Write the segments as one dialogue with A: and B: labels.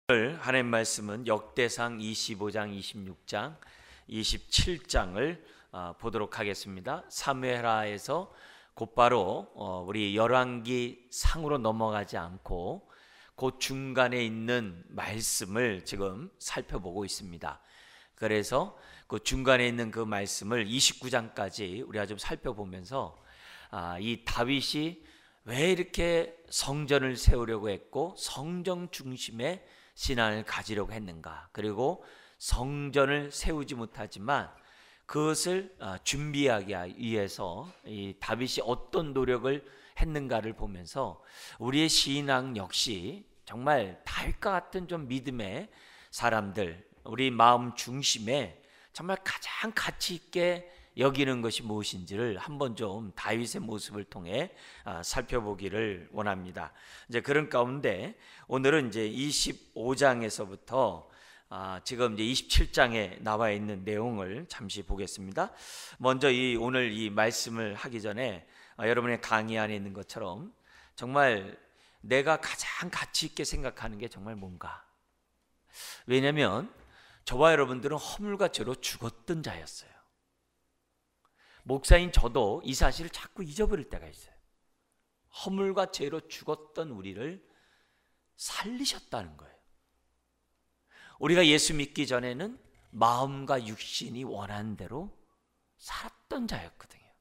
A: 오늘 하나님 말씀은 역대상 25장, 26장, 27장을 보도록 하겠습니다. 사무엘하에서 곧바로 우리 열왕기 상으로 넘어가지 않고 그 중간에 있는 말씀을 지금 살펴보고 있습니다. 그래서 그 중간에 있는 그 말씀을 29장까지 우리가 좀 살펴보면서 이 다윗이 왜 이렇게 성전을 세우려고 했고 성전 중심의 신앙을 가지려고 했는가, 그리고 성전을 세우지 못하지만 그것을 준비하기 위해서 이 다윗이 어떤 노력을 했는가를 보면서 우리의 신앙 역시 정말 다윗과 같은 좀 믿음의 사람들, 우리 마음 중심에 정말 가장 가치 있게 여기는 것이 무엇인지를 한번 좀 다윗의 모습을 통해 살펴보기를 원합니다. 이제 그런 가운데 오늘은 이제 25장에서부터 지금 이제 27장에 나와 있는 내용을 잠시 보겠습니다. 먼저 오늘 이 말씀을 하기 전에 여러분의 강의 안에 있는 것처럼 정말 내가 가장 가치 있게 생각하는 게 정말 뭔가? 왜냐하면 저와 여러분들은 허물과 죄로 죽었던 자였어요. 목사인 저도 이 사실을 자꾸 잊어버릴 때가 있어요. 허물과 죄로 죽었던 우리를 살리셨다는 거예요. 우리가 예수 믿기 전에는 마음과 육신이 원하는 대로 살았던 자였거든요.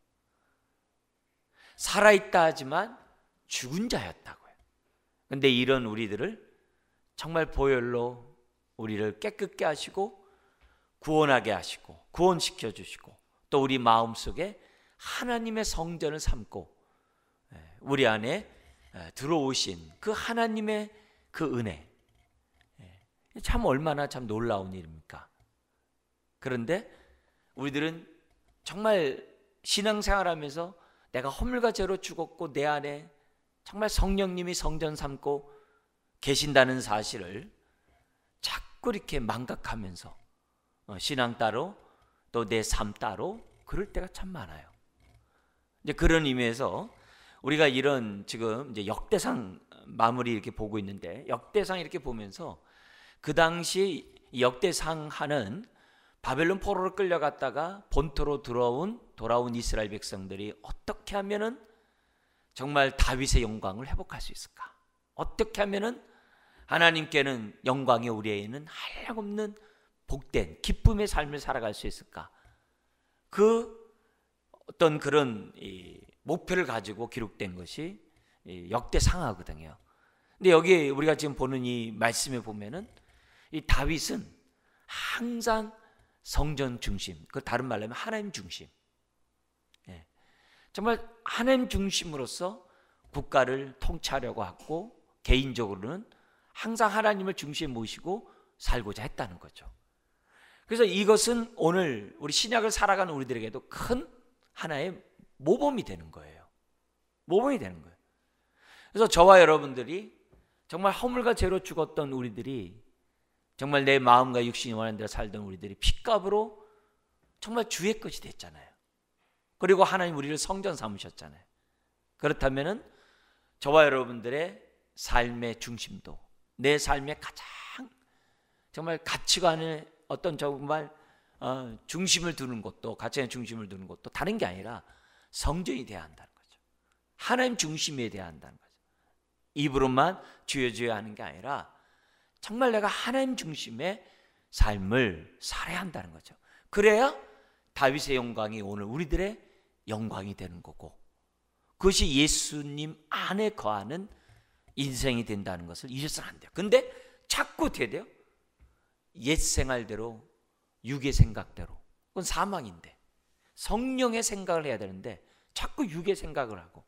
A: 살아있다 하지만 죽은 자였다고요. 그런데 이런 우리들을 정말 보혈로 우리를 깨끗게 하시고 구원하게 하시고 구원시켜 주시고 또 우리 마음속에 하나님의 성전을 삼고 우리 안에 들어오신 그 하나님의 그 은혜, 참 얼마나 참 놀라운 일입니까? 그런데 우리들은 정말 신앙생활하면서 내가 허물과 죄로 죽었고 내 안에 정말 성령님이 성전 삼고 계신다는 사실을 자꾸 이렇게 망각하면서 신앙 따로 또 내 삶 따로 그럴 때가 참 많아요. 이제 그런 의미에서 우리가 이런 지금 이제 역대상 마무리 이렇게 보고 있는데, 역대상 이렇게 보면서 그 당시 역대상 하는 바벨론 포로로 끌려갔다가 본토로 돌아온 이스라엘 백성들이 어떻게 하면은 정말 다윗의 영광을 회복할 수 있을까? 어떻게 하면은 하나님께는 영광이 우리에게는 한량없는 복된 기쁨의 삶을 살아갈 수 있을까? 그 어떤 그런 목표를 가지고 기록된 것이 역대상하거든요. 근데 여기 우리가 지금 보는 이 말씀에 보면은 이 다윗은 항상 성전 중심, 그 다른 말로 하면 하나님 중심, 정말 하나님 중심으로서 국가를 통치하려고 하고 개인적으로는 항상 하나님을 중심에 모시고 살고자 했다는 거죠. 그래서 이것은 오늘 우리 신약을 살아가는 우리들에게도 큰 하나의 모범이 되는 거예요. 모범이 되는 거예요. 그래서 저와 여러분들이 정말 허물과 죄로 죽었던 우리들이 정말 내 마음과 육신이 원하는 대로 살던 우리들이 핏값으로 정말 주의 것이 됐잖아요. 그리고 하나님 우리를 성전 삼으셨잖아요. 그렇다면은 저와 여러분들의 삶의 중심도, 내 삶의 가장 정말 가치관의 어떤 정말 중심을 두는 것도, 가치관의 중심을 두는 것도 다른 게 아니라 성전이 돼야 한다는 거죠. 하나님 중심에 돼야 한다는 거죠. 입으로만 주여 주여 하는 게 아니라 정말 내가 하나님 중심의 삶을 살아야 한다는 거죠. 그래야 다윗의 영광이 오늘 우리들의 영광이 되는 거고, 그것이 예수님 안에 거하는 인생이 된다는 것을 잊어서는 안 돼요. 근데 자꾸 어떻게 돼요? 옛 생활대로, 육의 생각대로, 그건 사망인데 성령의 생각을 해야 되는데 자꾸 육의 생각을 하고,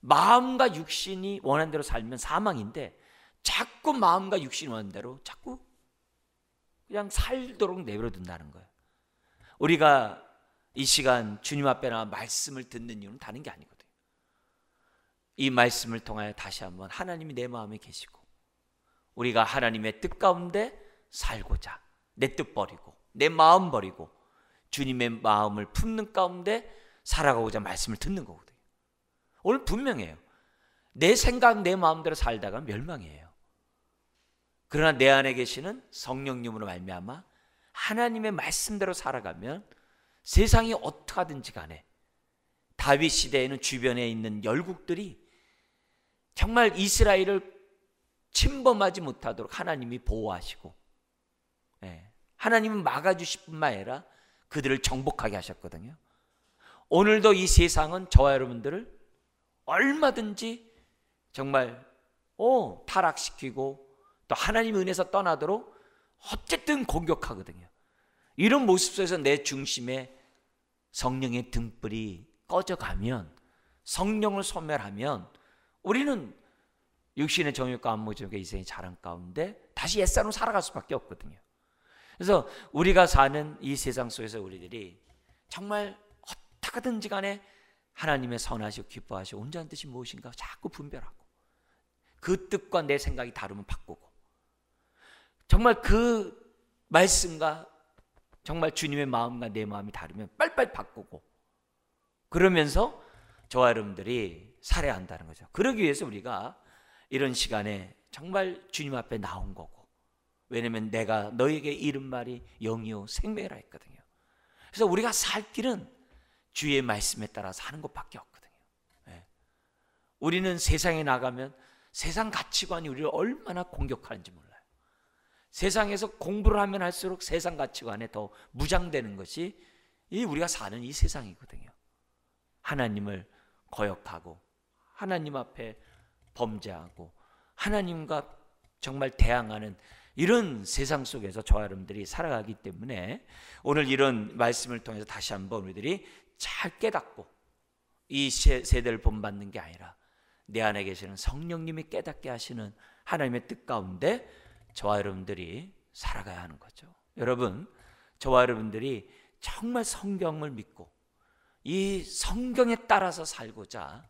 A: 마음과 육신이 원하는 대로 살면 사망인데 자꾸 마음과 육신이 원하는 대로 자꾸 그냥 살도록 내버려둔다는 거예요. 우리가 이 시간 주님 앞에 나와 말씀을 듣는 이유는 다른 게 아니거든요. 이 말씀을 통하여 다시 한번 하나님이 내 마음에 계시고 우리가 하나님의 뜻 가운데 살고자 내 뜻 버리고 내 마음 버리고 주님의 마음을 품는 가운데 살아가고자 말씀을 듣는 거거든요. 오늘 분명해요. 내 생각 내 마음대로 살다가 멸망이에요. 그러나 내 안에 계시는 성령님으로 말미암아 하나님의 말씀대로 살아가면 세상이 어떻게 하든지 간에 다윗 시대에는 주변에 있는 열국들이 정말 이스라엘을 침범하지 못하도록 하나님이 보호하시고, 하나님은 막아주실 뿐만 아니라 그들을 정복하게 하셨거든요. 오늘도 이 세상은 저와 여러분들을 얼마든지 정말 타락시키고 또 하나님의 은혜에서 떠나도록 어쨌든 공격하거든요. 이런 모습 속에서 내 중심에 성령의 등불이 꺼져가면, 성령을 소멸하면 우리는 육신의 정욕과 안목적의 이생의 자랑 가운데 다시 옛사람으로 살아갈 수밖에 없거든요. 그래서 우리가 사는 이 세상 속에서 우리들이 정말 어떻게든지 간에 하나님의 선하시고 기뻐하시고 온전한 뜻이 무엇인가 자꾸 분별하고, 그 뜻과 내 생각이 다르면 바꾸고, 정말 그 말씀과 정말 주님의 마음과 내 마음이 다르면 빨리빨리 바꾸고, 그러면서 저와 여러분들이 살아야 한다는 거죠. 그러기 위해서 우리가 이런 시간에 정말 주님 앞에 나온 거고, 왜냐하면 내가 너에게 이른 말이 영이요 생명이라 했거든요. 그래서 우리가 살 길은 주의 말씀에 따라서 하는 것밖에 없거든요. 우리는 세상에 나가면 세상 가치관이 우리를 얼마나 공격하는지 몰라요. 세상에서 공부를 하면 할수록 세상 가치관에 더 무장되는 것이 이 우리가 사는 이 세상이거든요. 하나님을 거역하고 하나님 앞에 범죄하고 하나님과 정말 대항하는 이런 세상 속에서 저와 여러분들이 살아가기 때문에 오늘 이런 말씀을 통해서 다시 한번 우리들이 잘 깨닫고, 이 세대를 본받는 게 아니라 내 안에 계시는 성령님이 깨닫게 하시는 하나님의 뜻 가운데 저와 여러분들이 살아가야 하는 거죠. 여러분, 저와 여러분들이 정말 성경을 믿고 이 성경에 따라서 살고자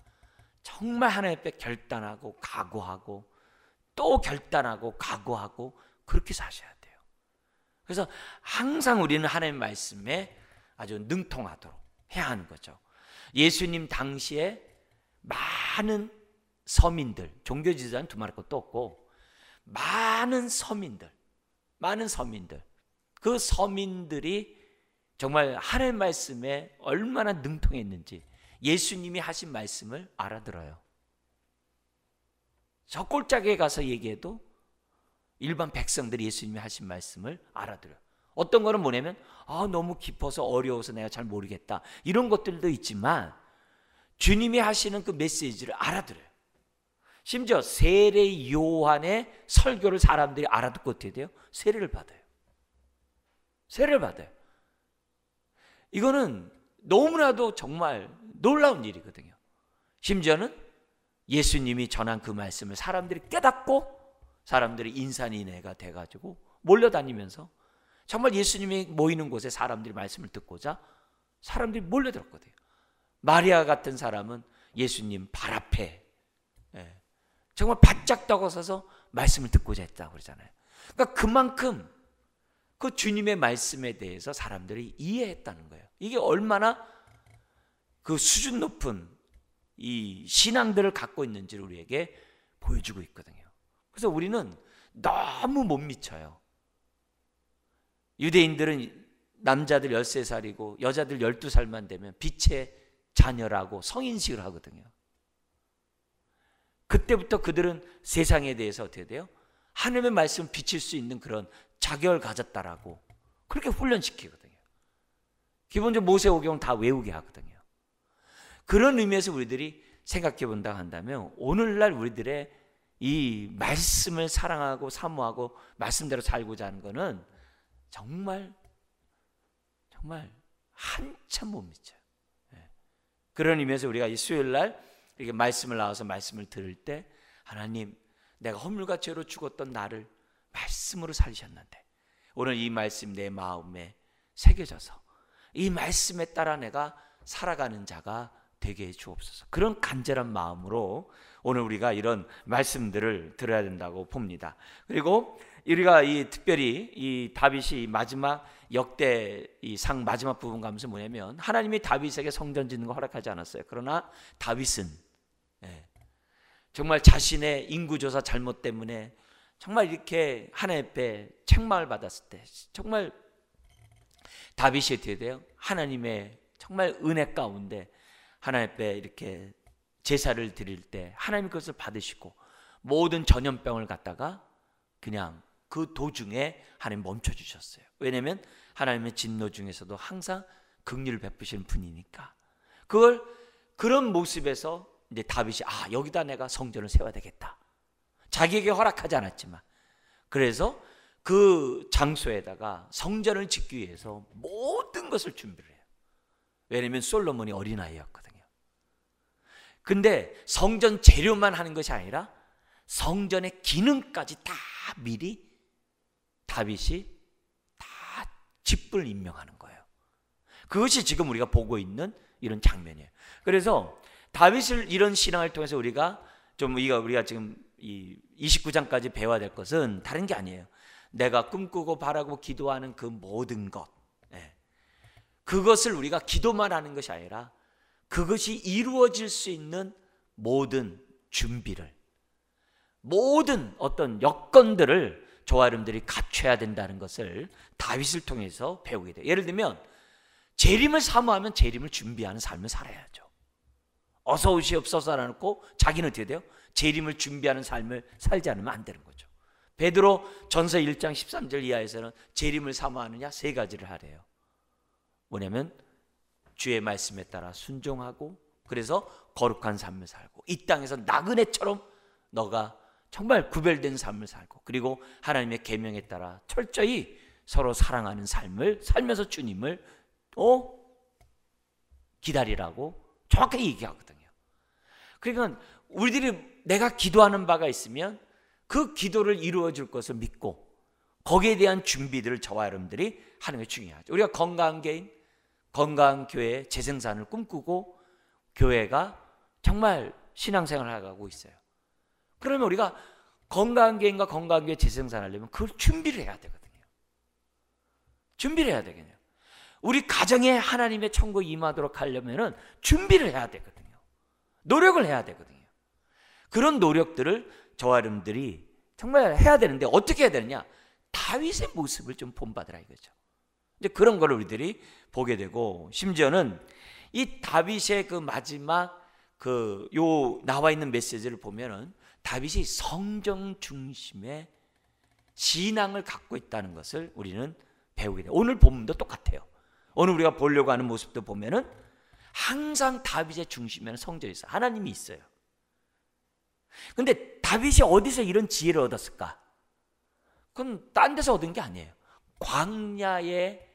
A: 정말 하나님 앞에 결단하고 각오하고 또 결단하고 각오하고 그렇게 사셔야 돼요. 그래서 항상 우리는 하나님의 말씀에 아주 능통하도록 해야 하는 거죠. 예수님 당시에 많은 서민들, 종교 지도자는 두말할 것도 없고 많은 서민들, 그 서민들이 정말 하나님의 말씀에 얼마나 능통했는지 예수님이 하신 말씀을 알아들어요. 저 꼴짝에 가서 얘기해도 일반 백성들이 예수님이 하신 말씀을 알아들어요. 어떤 거는 뭐냐면 너무 깊어서 어려워서 내가 잘 모르겠다, 이런 것들도 있지만 주님이 하시는 그 메시지를 알아들어요. 심지어 세례 요한의 설교를 사람들이 알아듣고 어떻게 돼요? 세례를 받아요. 이거는 너무나도 정말 놀라운 일이거든요. 심지어는 예수님이 전한 그 말씀을 사람들이 깨닫고 사람들이 인산인해가 돼가지고 몰려다니면서 정말 예수님이 모이는 곳에 사람들이 말씀을 듣고자 사람들이 몰려들었거든요. 마리아 같은 사람은 예수님 발 앞에 정말 바짝 떠고 서서 말씀을 듣고자 했다고 그러잖아요. 그러니까 그만큼 그 주님의 말씀에 대해서 사람들이 이해했다는 거예요. 이게 얼마나 그 수준 높은 이 신앙들을 갖고 있는지를 우리에게 보여주고 있거든요. 그래서 우리는 너무 못 미쳐요. 유대인들은 남자들 13살이고 여자들 12살만 되면 빛의 자녀라고 성인식을 하거든요. 그때부터 그들은 세상에 대해서 어떻게 돼요? 하나님의 말씀을 비칠 수 있는 그런 자격을 가졌다라고 그렇게 훈련시키거든요. 기본적으로 모세오경은 다 외우게 하거든요. 그런 의미에서 우리들이 생각해 본다 한다면 오늘날 우리들의 이 말씀을 사랑하고 사모하고 말씀대로 살고자 하는 것은 정말 한참 못 미쳐요. 그런 의미에서 우리가 이 수요일날 이렇게 말씀을 나와서 말씀을 들을 때 하나님, 내가 허물과 죄로 죽었던 나를 말씀으로 살리셨는데 오늘 이 말씀 내 마음에 새겨져서 이 말씀에 따라 내가 살아가는 자가 되게 해 주옵소서. 그런 간절한 마음으로 오늘 우리가 이런 말씀들을 들어야 된다고 봅니다. 그리고 우리가 특별히 이 다윗이 마지막 역대 이 상 마지막 부분 가면서 뭐냐면 하나님이 다윗에게 성전 짓는 거 허락하지 않았어요. 그러나 다윗은 정말 자신의 인구조사 잘못 때문에 정말 이렇게 하나님 앞에 책망을 받았을 때 정말 다윗이 어떻게 돼요? 하나님의 정말 은혜 가운데 하나님 앞에 이렇게 제사를 드릴 때 하나님 그것을 받으시고 모든 전염병을 갖다가 그냥 그 도중에 하나님 멈춰주셨어요. 왜냐하면 하나님의 진노 중에서도 항상 긍휼을 베푸시는 분이니까. 그런 모습에서 이제 다윗이 여기다 내가 성전을 세워야 되겠다. 자기에게 허락하지 않았지만 그래서 그 장소에다가 성전을 짓기 위해서 모든 것을 준비를 해요. 왜냐하면 솔로몬이 어린아이였거든요. 근데 성전 재료만 하는 것이 아니라 성전의 기능까지 다 미리 다윗이 다 직분을 임명하는 거예요. 그것이 지금 우리가 보고 있는 이런 장면이에요. 그래서 다윗을 이런 신앙을 통해서 우리가 지금 이 29장까지 배워야 될 것은 다른 게 아니에요. 내가 꿈꾸고 바라고 기도하는 그 모든 것, 그것을 우리가 기도만 하는 것이 아니라 그것이 이루어질 수 있는 모든 준비를, 모든 어떤 여건들을 저와 여러분들이 갖춰야 된다는 것을 다윗을 통해서 배우게 돼요. 예를 들면 재림을 사모하면 재림을 준비하는 삶을 살아야죠. 어서 오시옵소서 하놓고 자기는 어떻게 돼요? 재림을 준비하는 삶을 살지 않으면 안 되는 거죠. 베드로 전서 1장 13절 이하에서는 재림을 사모하느냐 3가지를 하래요. 뭐냐면 주의 말씀에 따라 순종하고 그래서 거룩한 삶을 살고 이 땅에서 나그네처럼 너가 정말 구별된 삶을 살고 그리고 하나님의 계명에 따라 철저히 서로 사랑하는 삶을 살면서 주님을 기다리라고 정확하게 얘기하거든요. 그러니까 우리들이 내가 기도하는 바가 있으면 그 기도를 이루어 줄 것을 믿고 거기에 대한 준비들을 저와 여러분들이 하는 게 중요하죠. 우리가 건강한 개인, 건강한 교회 재생산을 꿈꾸고 교회가 정말 신앙생활을 하고 있어요. 그러면 우리가 건강한 개인과 건강한 교회 재생산을 하려면 그걸 준비를 해야 되거든요. 준비를 해야 되겠네요. 우리 가정에 하나님의 천국에 임하도록 하려면 준비를 해야 되거든요. 노력을 해야 되거든요. 그런 노력들을 저와 여러분들이 정말 해야 되는데 어떻게 해야 되느냐? 다윗의 모습을 좀 본받으라 이거죠. 이제 그런 걸 우리들이 보게 되고 심지어는 이 다윗의 그 마지막 나와 있는 메시지를 보면은 다윗이 성정 중심의 신앙을 갖고 있다는 것을 우리는 배우게 돼요. 오늘 본문도 똑같아요. 오늘 우리가 보려고 하는 모습도 보면은 항상 다윗의 중심에는 성전이 있어요. 하나님이 있어요. 근데 다윗이 어디서 이런 지혜를 얻었을까? 그건 딴 데서 얻은 게 아니에요. 광야의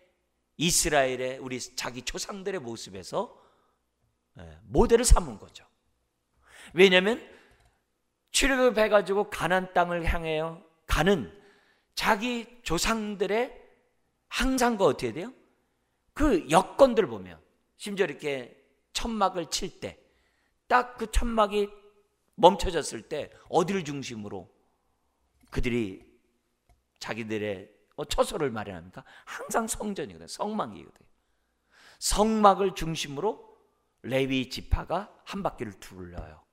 A: 이스라엘의 우리 자기 조상들의 모습에서 모델을 삼은 거죠. 왜냐하면 출애굽을 해가지고 가나안 땅을 향해 가는 자기 조상들의 항상 어떻게 돼요? 그 여건들 보면 심지어 이렇게 천막을 칠 때 딱 그 천막이 멈춰졌을 때 어디를 중심으로 그들이 자기들의 처소를 마련합니까? 항상 성전이거든요. 성막이거든요. 성막을 중심으로 레위 지파가 한 바퀴를 둘러요.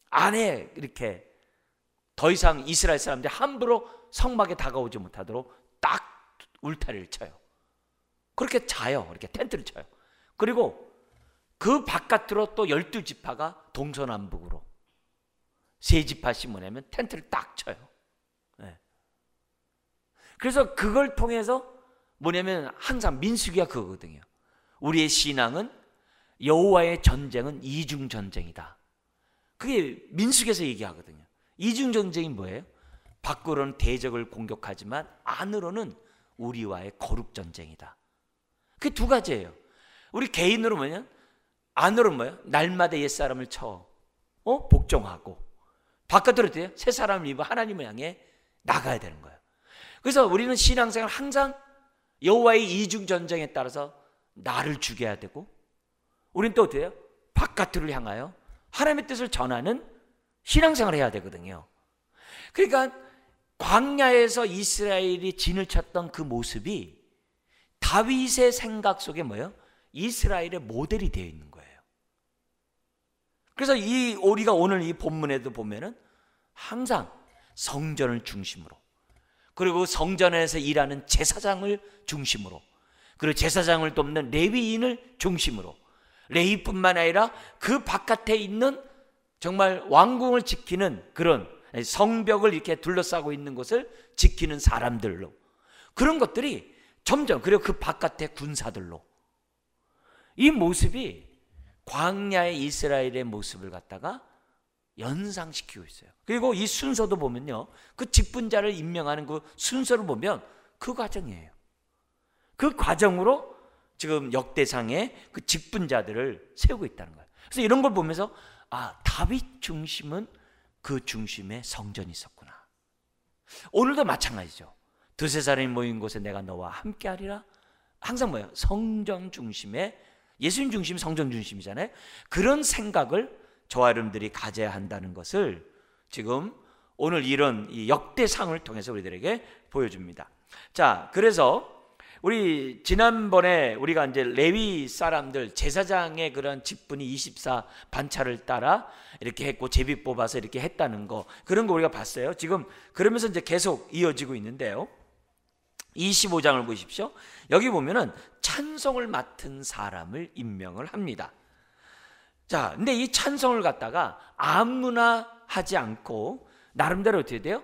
A: 안에 이렇게 더 이상 이스라엘 사람들이 함부로 성막에 다가오지 못하도록 딱 울타리를 쳐요. 그렇게 자요. 이렇게 텐트를 쳐요. 그리고 그 바깥으로 또 12지파가 동서남북으로 3지파씩 뭐냐면 텐트를 딱 쳐요. 그래서 그걸 통해서 뭐냐면 항상 민수기가 그거거든요. 우리의 신앙은 여호와의 전쟁은 이중 전쟁이다. 그게 민수기에서 얘기하거든요. 이중 전쟁이 뭐예요? 밖으로는 대적을 공격하지만 안으로는 우리와의 거룩 전쟁이다. 그게 2가지예요. 우리 개인으로 뭐냐? 안으로 뭐예요? 날마다 옛사람을 복종하고 바깥으로 돼요? 새 사람을 입어 하나님을 향해 나가야 되는 거예요. 그래서 우리는 신앙생활 항상 여호와의 이중 전쟁에 따라서 나를 죽여야 되고 우리는 또 어때요? 바깥으로 향하여 하나님의 뜻을 전하는 신앙생활을 해야 되거든요. 그러니까 광야에서 이스라엘이 진을 쳤던 그 모습이 다윗의 생각 속에 뭐예요? 이스라엘의 모델이 되어 있는 거예요. 그래서 우리가 오늘 이 본문에도 보면은 항상 성전을 중심으로, 그리고 성전에서 일하는 제사장을 중심으로, 그리고 제사장을 돕는 레위인을 중심으로, 레위뿐만 아니라 그 바깥에 있는 정말 왕궁을 지키는 그런 성벽을 이렇게 둘러싸고 있는 곳을 지키는 사람들로, 그런 것들이 점점, 그리고 그 바깥의 군사들로, 이 모습이 광야의 이스라엘의 모습을 갖다가 연상시키고 있어요. 그리고 이 순서도 보면요, 그 직분자를 임명하는 그 순서를 보면 그 과정이에요. 그 과정으로 지금 역대상의 그 직분자들을 세우고 있다는 거예요. 그래서 이런 걸 보면서 다윗 중심은 그 중심에 성전이 있었구나. 오늘도 마찬가지죠. 두세 사람이 모인 곳에 내가 너와 함께하리라. 항상 뭐예요? 성전 중심에, 예수님 중심, 성전 중심이잖아요. 그런 생각을 저와 여러분들이 가져야 한다는 것을 지금 오늘 이런 이 역대상을 통해서 우리들에게 보여줍니다. 자, 그래서 우리 지난번에 우리가 이제 레위 사람들 제사장의 그런 직분이 24 반차를 따라 이렇게 했고 제비 뽑아서 이렇게 했다는 거, 그런 거 우리가 봤어요. 지금 그러면서 이제 계속 이어지고 있는데요. 25장을 보십시오. 여기 보면은 찬송을 맡은 사람을 임명을 합니다. 자, 근데 이 찬송을 갖다가 아무나 하지 않고 나름대로 어떻게 돼요?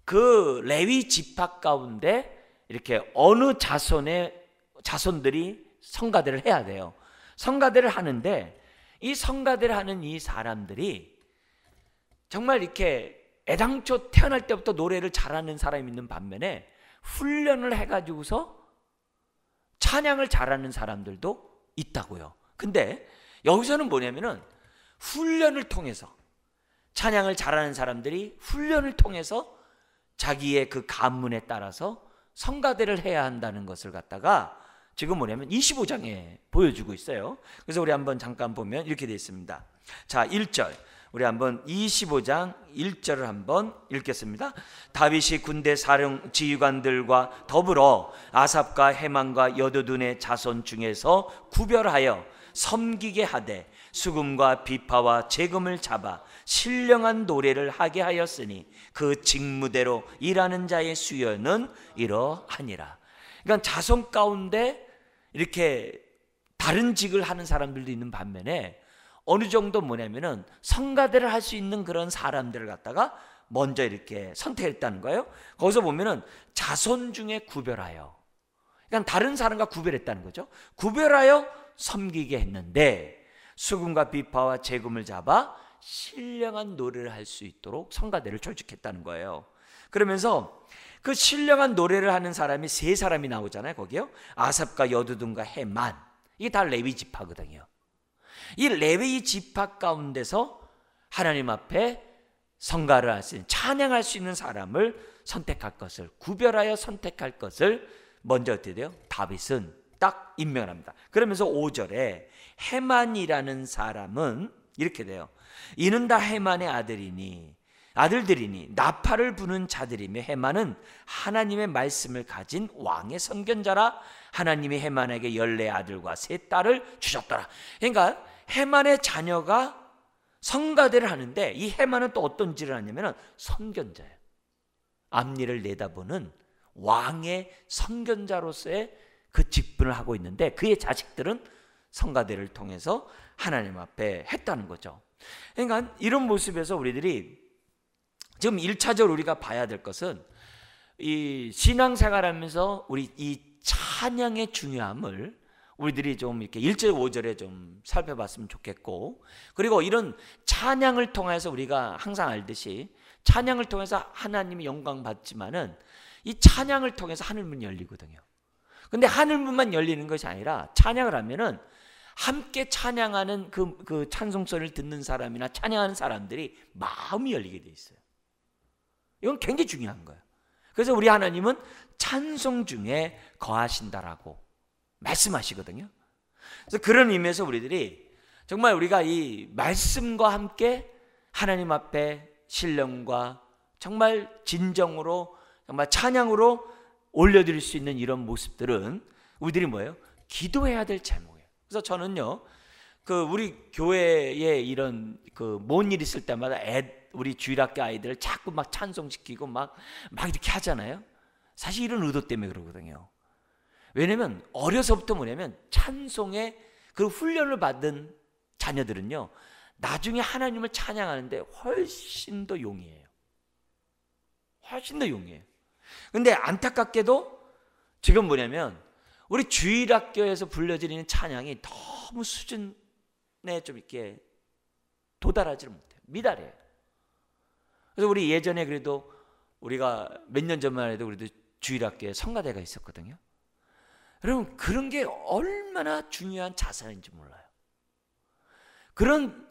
A: 그 레위 지파 가운데 이렇게 어느 자손들이 성가대를 해야 돼요. 성가대를 하는데 이 성가대를 하는 이 사람들이 정말 이렇게 애당초 태어날 때부터 노래를 잘하는 사람이 있는 반면에 훈련을 해가지고서 찬양을 잘하는 사람들도 있다고요. 근데 여기서는 뭐냐면은 훈련을 통해서, 찬양을 잘하는 사람들이 훈련을 통해서 자기의 그 가문에 따라서 성가대를 해야 한다는 것을 갖다가 지금 뭐냐면 25장에 보여주고 있어요. 그래서 우리 한번 잠깐 보면 이렇게 되어 있습니다. 자, 1절 우리 한번 25장 1절을 한번 읽겠습니다. 다윗이 군대 사령 지휘관들과 더불어 아삽과 헤만과 여두둔의 자손 중에서 구별하여 섬기게 하되 수금과 비파와 재금을 잡아 신령한 노래를 하게 하였으니 그 직무대로 일하는 자의 수요는 이러하니라. 그러니까 자손 가운데 이렇게 다른 직을 하는 사람들도 있는 반면에 어느 정도 뭐냐면은 성가대를 할 수 있는 그런 사람들을 갖다가 먼저 이렇게 선택했다는 거예요. 거기서 보면은 자손 중에 구별하여, 그러니까 다른 사람과 구별했다는 거죠. 구별하여 섬기게 했는데 수금과 비파와 재금을 잡아 신령한 노래를 할 수 있도록 성가대를 조직했다는 거예요. 그러면서 그 신령한 노래를 하는 사람이 세 사람이 나오잖아요. 거기요. 아삽과 여두둔과 헤만, 이게 다 레위 지파거든요. 이 레위 지파 가운데서 하나님 앞에 성가를 할 수 있는, 찬양할 수 있는 사람을 선택할 것을, 구별하여 선택할 것을 먼저 어떻게 돼요? 다윗은 딱 임명을 합니다. 그러면서 5절에 헤만이라는 사람은 이렇게 돼요. 이는 다 헤만의 아들들이니 나팔을 부는 자들이며 헤만은 하나님의 말씀을 가진 왕의 선견자라. 하나님이 헤만에게 14 아들과 3 딸을 주셨더라. 그러니까 헤만의 자녀가 성가대를 하는데 이 헤만은 또 어떤 일을 하냐면 선견자예요. 앞일을 내다보는 왕의 선견자로서의 그 직분을 하고 있는데 그의 자식들은 성가대를 통해서 하나님 앞에 했다는 거죠. 그러니까 이런 모습에서 우리들이 지금 1차적으로 우리가 봐야 될 것은 이 신앙생활하면서 우리 이 찬양의 중요함을 우리들이 좀 이렇게 1절 5절에 좀 살펴봤으면 좋겠고, 그리고 이런 찬양을 통해서 우리가 항상 알듯이 찬양을 통해서 하나님이 영광 받지만은 이 찬양을 통해서 하늘문이 열리거든요. 근데 하늘문만 열리는 것이 아니라 찬양을 하면은 함께 찬양하는 그 찬송소리를 듣는 사람이나 찬양하는 사람들이 마음이 열리게 돼 있어요. 이건 굉장히 중요한 거예요. 그래서 우리 하나님은 찬송 중에 거하신다라고 말씀하시거든요. 그래서 그런 의미에서 우리들이 정말 우리가 이 말씀과 함께 하나님 앞에 신령과 정말 진정으로 정말 찬양으로 올려드릴 수 있는 이런 모습들은 우리들이 뭐예요? 기도해야 될 제목이에요. 그래서 저는요, 우리 교회에 이런 뭔 일 있을 때마다 우리 주일학교 아이들을 자꾸 막 찬송시키고 막 이렇게 하잖아요. 사실 이런 의도 때문에 그러거든요. 왜냐면 어려서부터 뭐냐면 찬송의 그 훈련을 받은 자녀들은요, 나중에 하나님을 찬양하는데 훨씬 더 용이해요. 훨씬 더 용이해요. 근데 안타깝게도 지금 뭐냐면 우리 주일학교에서 불려지는 찬양이 너무 수준에 좀 이렇게 도달하지 못해요. 미달해요. 그래서 우리 예전에 그래도 우리가 몇 년 전만 해도 그래도 주일학교에 성가대가 있었거든요. 여러분, 그런 게 얼마나 중요한 자산인지 몰라요. 그런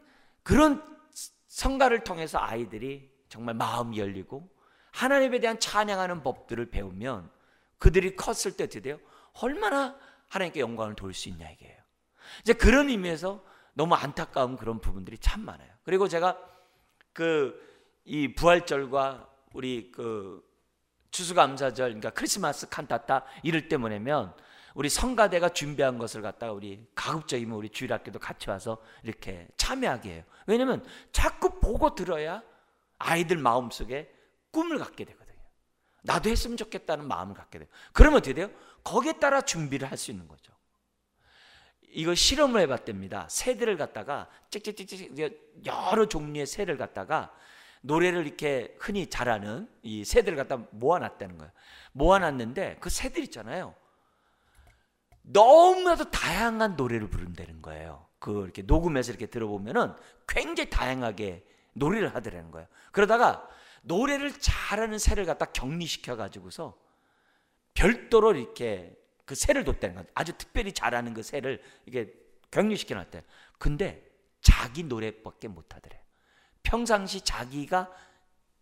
A: 성가를 통해서 아이들이 정말 마음이 열리고 하나님에 대한 찬양하는 법들을 배우면 그들이 컸을 때 어떻게 돼요? 얼마나 하나님께 영광을 돌릴 수 있냐 이게요. 이제 그런 의미에서 너무 안타까운 그런 부분들이 참 많아요. 그리고 제가 이 부활절과 우리 추수감사절, 그러니까 크리스마스 칸타타 이럴 때 뭐냐면 우리 성가대가 준비한 것을 갖다가 우리 가급적이면 우리 주일학교도 같이 와서 이렇게 참여하게 해요. 왜냐면 자꾸 보고 들어야 아이들 마음속에 꿈을 갖게 되거든요. 나도 했으면 좋겠다는 마음을 갖게 돼요. 그러면 어떻게 돼요? 거기에 따라 준비를 할 수 있는 거죠. 이거 실험을 해봤답니다. 새들을 갖다가 찍찍찍찍 여러 종류의 새를 갖다가 노래를 이렇게 흔히 잘하는 이 새들을 갖다 모아놨다는 거예요. 모아놨는데 그 새들 있잖아요. 너무나도 다양한 노래를 부른다는 거예요. 이렇게 녹음해서 이렇게 들어보면은 굉장히 다양하게 노래를 하더라는 거예요. 그러다가 노래를 잘하는 새를 갖다 격리시켜 가지고서 별도로 이렇게 그 새를 뒀다는 거예요. 아주 특별히 잘하는 그 새를 이게 격리시켜 놨대요. 근데 자기 노래밖에 못 하더래요. 평상시 자기가